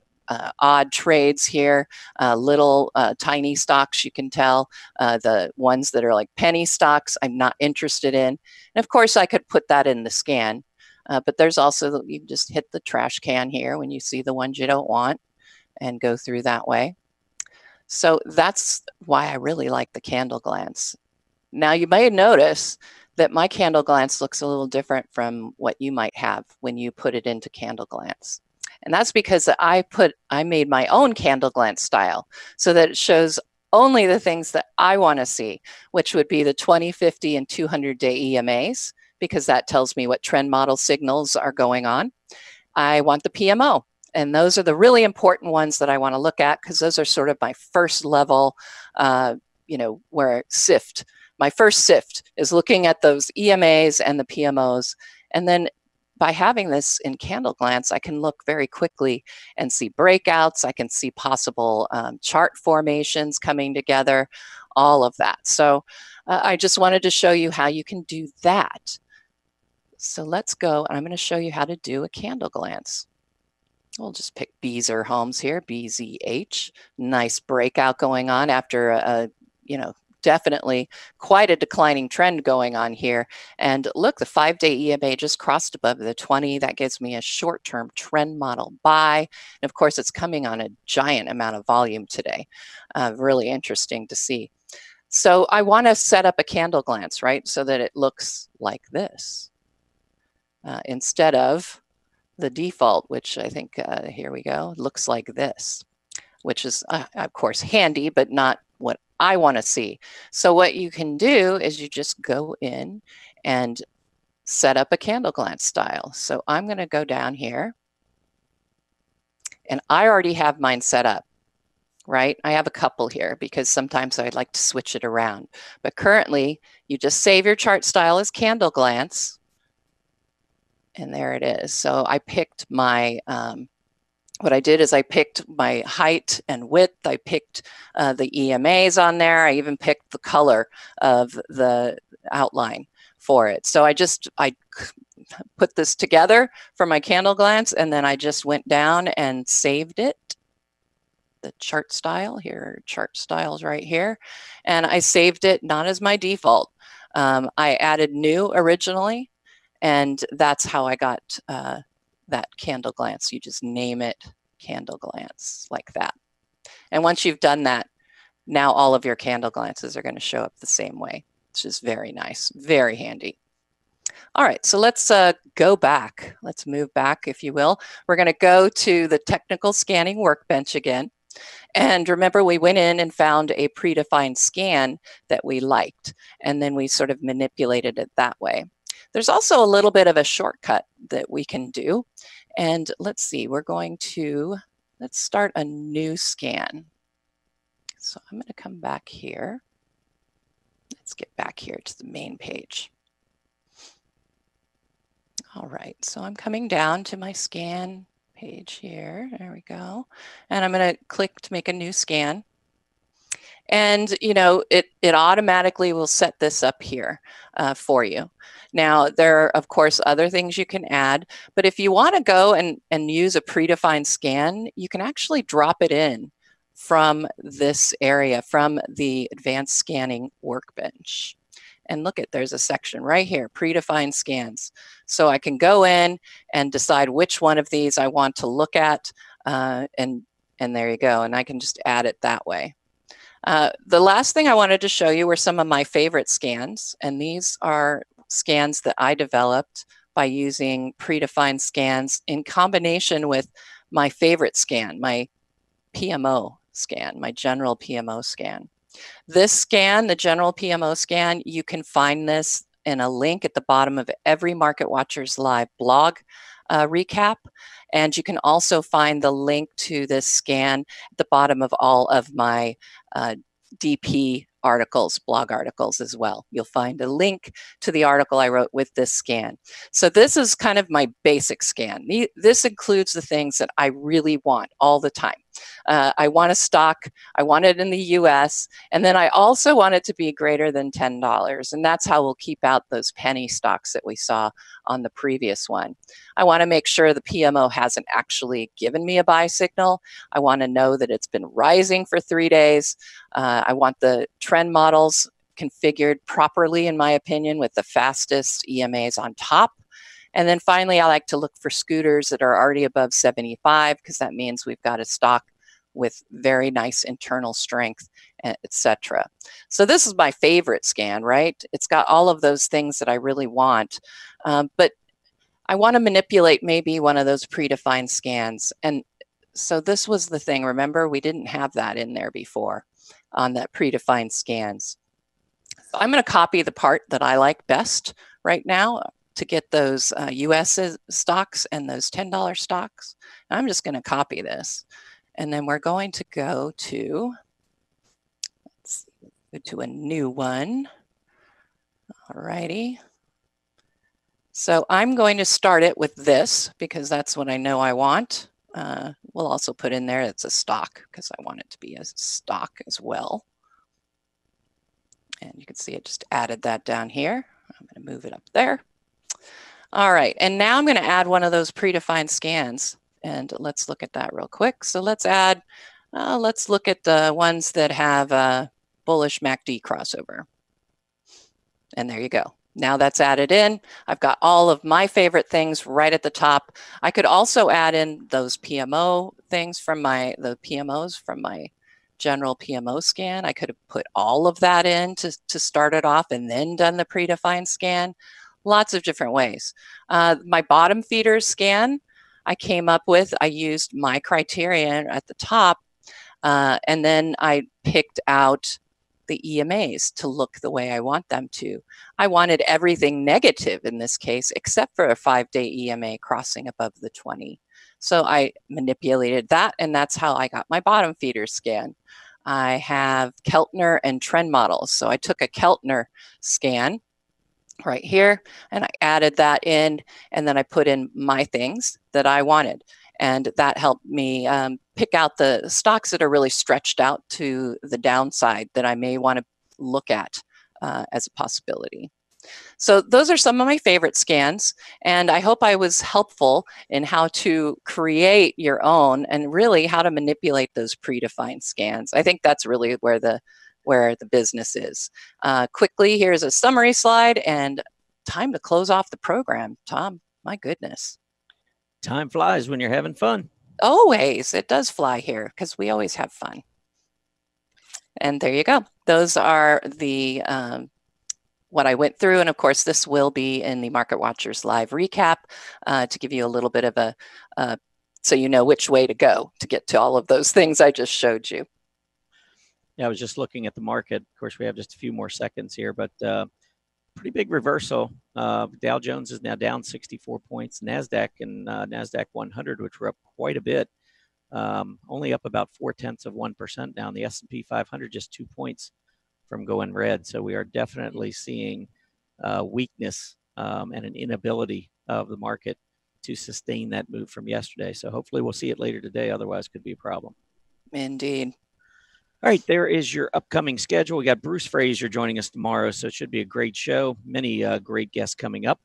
odd trades here, little tiny stocks, you can tell, the ones that are like penny stocks I'm not interested in. And of course I could put that in the scan, but there's also, you just hit the trash can here when you see the ones you don't want and go through that way. So that's why I really like the candle glance. Now you may notice that my candle glance looks a little different from what you might have when you put it into candle glance. And that's because I made my own candle glance style so that it shows only the things that I want to see, which would be the 20, 50, and 200-day EMAs, because that tells me what trend model signals are going on. I want the PMO, and those are the really important ones that I want to look at, because those are sort of my first level, where sift. My first sift is looking at those EMAs and the PMOs, and then by having this in candle glance, I can look very quickly and see breakouts. I can see possible chart formations coming together, all of that. So I just wanted to show you how you can do that. So let's go, and I'm going to show you how to do a candle glance. We'll just pick Beazer Homes here, BZH. Nice breakout going on after definitely quite a declining trend going on here. And look, the 5-day EMA just crossed above the 20. That gives me a short-term trend model buy. And of course, it's coming on a giant amount of volume today. Really interesting to see. So I want to set up a candle glance, right? So that it looks like this instead of the default, which I think, here we go, looks like this, which is, of course, handy, but not what I want to see. So what you can do is you just go in and set up a candle glance style. So I'm going to go down here, and I already have mine set up, right? I have a couple here because sometimes I'd like to switch it around. But currently, you just save your chart style as candle glance, and there it is. So I picked my what I did is I picked my height and width. I picked the EMAs on there. I even picked the color of the outline for it. So I put this together for my candle glance, and then I just went down and saved it. The chart style, here are chart styles right here. And I saved it not as my default. I added new originally, and that's how I got that candle glance. You just name it candle glance like that. And once you've done that, now all of your candle glances are going to show up the same way, which is very nice, very handy. All right, so let's go back. Let's move back, if you will. We're going to go to the technical scanning workbench again. And remember, we went in and found a predefined scan that we liked, and then we sort of manipulated it that way. There's also a little bit of a shortcut that we can do. And let's see, let's start a new scan. So I'm going to come back here. Let's get back here to the main page. All right, so I'm coming down to my scan page here. There we go. And I'm going to click to make a new scan. And, it automatically will set this up here for you. Now, there are, of course, other things you can add, but if you want to go and use a predefined scan, you can actually drop it in from this area, from the advanced scanning workbench. And look there's a section right here, predefined scans. So I can go in and decide which one of these I want to look at, and there you go. And I can just add it that way. The last thing I wanted to show you were some of my favorite scans, and these are scans that I developed by using predefined scans in combination with my favorite scan, my PMO scan, my general PMO scan. This scan, the general PMO scan, you can find this in a link at the bottom of every Market Watchers Live blog recap. And you can also find the link to this scan at the bottom of all of my DP articles, blog articles as well. You'll find a link to the article I wrote with this scan. So this is kind of my basic scan. This includes the things that I really want all the time. I want a stock, I want it in the US, and then I also want it to be greater than $10. And that's how we'll keep out those penny stocks that we saw on the previous one. I want to make sure the PMO hasn't actually given me a buy signal. I want to know that it's been rising for 3 days. I want the trend models configured properly, in my opinion, with the fastest EMAs on top. And then finally, I like to look for scooters that are already above 75, because that means we've got a stock with very nice internal strength, etc. So this is my favorite scan, right? It's got all of those things that I really want, but I want to manipulate maybe one of those predefined scans. And so this was the thing. Remember, we didn't have that in there before on that predefined scans. So I'm going to copy the part that I like best right now to get those US stocks and those $10 stocks. I'm just going to copy this. And then we're going to go to, let's see, go to a new one. All righty. So I'm going to start it with this because that's what I know I want. We'll also put in there it's a stock because I want it to be a stock as well. And you can see it just added that down here. I'm going to move it up there. All right, and now I'm going to add one of those predefined scans. And let's look at that real quick. So let's add, let's look at the ones that have a bullish MACD crossover. And there you go. Now that's added in. I've got all of my favorite things right at the top. I could also add in those PMO things from the PMOs from my general PMO scan. I could have put all of that in to start it off and then done the predefined scan. Lots of different ways. My bottom feeders scan, I came up with, I used my criterion at the top, and then I picked out the EMAs to look the way I want them to. I wanted everything negative in this case, except for a 5-day EMA crossing above the 20. So I manipulated that, and that's how I got my bottom feeder scan. I have Keltner and trend models. So I took a Keltner scan right here, and I added that in, and then I put in my things that I wanted. And that helped me pick out the stocks that are really stretched out to the downside that I may want to look at as a possibility. So those are some of my favorite scans, and I hope I was helpful in how to create your own and really how to manipulate those predefined scans. I think that's really where the business is. Quickly, here's a summary slide, and time to close off the program. Tom, my goodness. Time flies when you're having fun. Always. It does fly here because we always have fun. And there you go. Those are the what I went through. And of course, this will be in the Market Watchers live recap to give you a little bit of a, so you know which way to go to get to all of those things I just showed you. Yeah, I was just looking at the market. Of course, we have just a few more seconds here, but pretty big reversal. Dow Jones is now down 64 points. NASDAQ and NASDAQ 100, which were up quite a bit, only up about 0.4% down. The S&P 500 just 2 points from going red. So we are definitely seeing weakness and an inability of the market to sustain that move from yesterday. So hopefully we'll see it later today. Otherwise, it could be a problem. Indeed. All right, there is your upcoming schedule. We got Bruce Fraser joining us tomorrow, so it should be a great show. Many great guests coming up.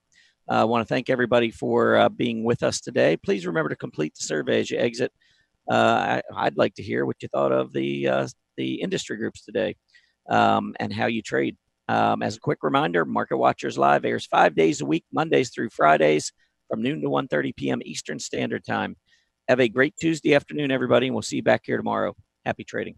I want to thank everybody for being with us today. Please remember to complete the survey as you exit. I'd like to hear what you thought of the industry groups today and how you trade. As a quick reminder, Market Watchers Live airs 5 days a week, Mondays through Fridays, from noon to 1:30 p.m. Eastern Standard Time. Have a great Tuesday afternoon, everybody, and we'll see you back here tomorrow. Happy trading.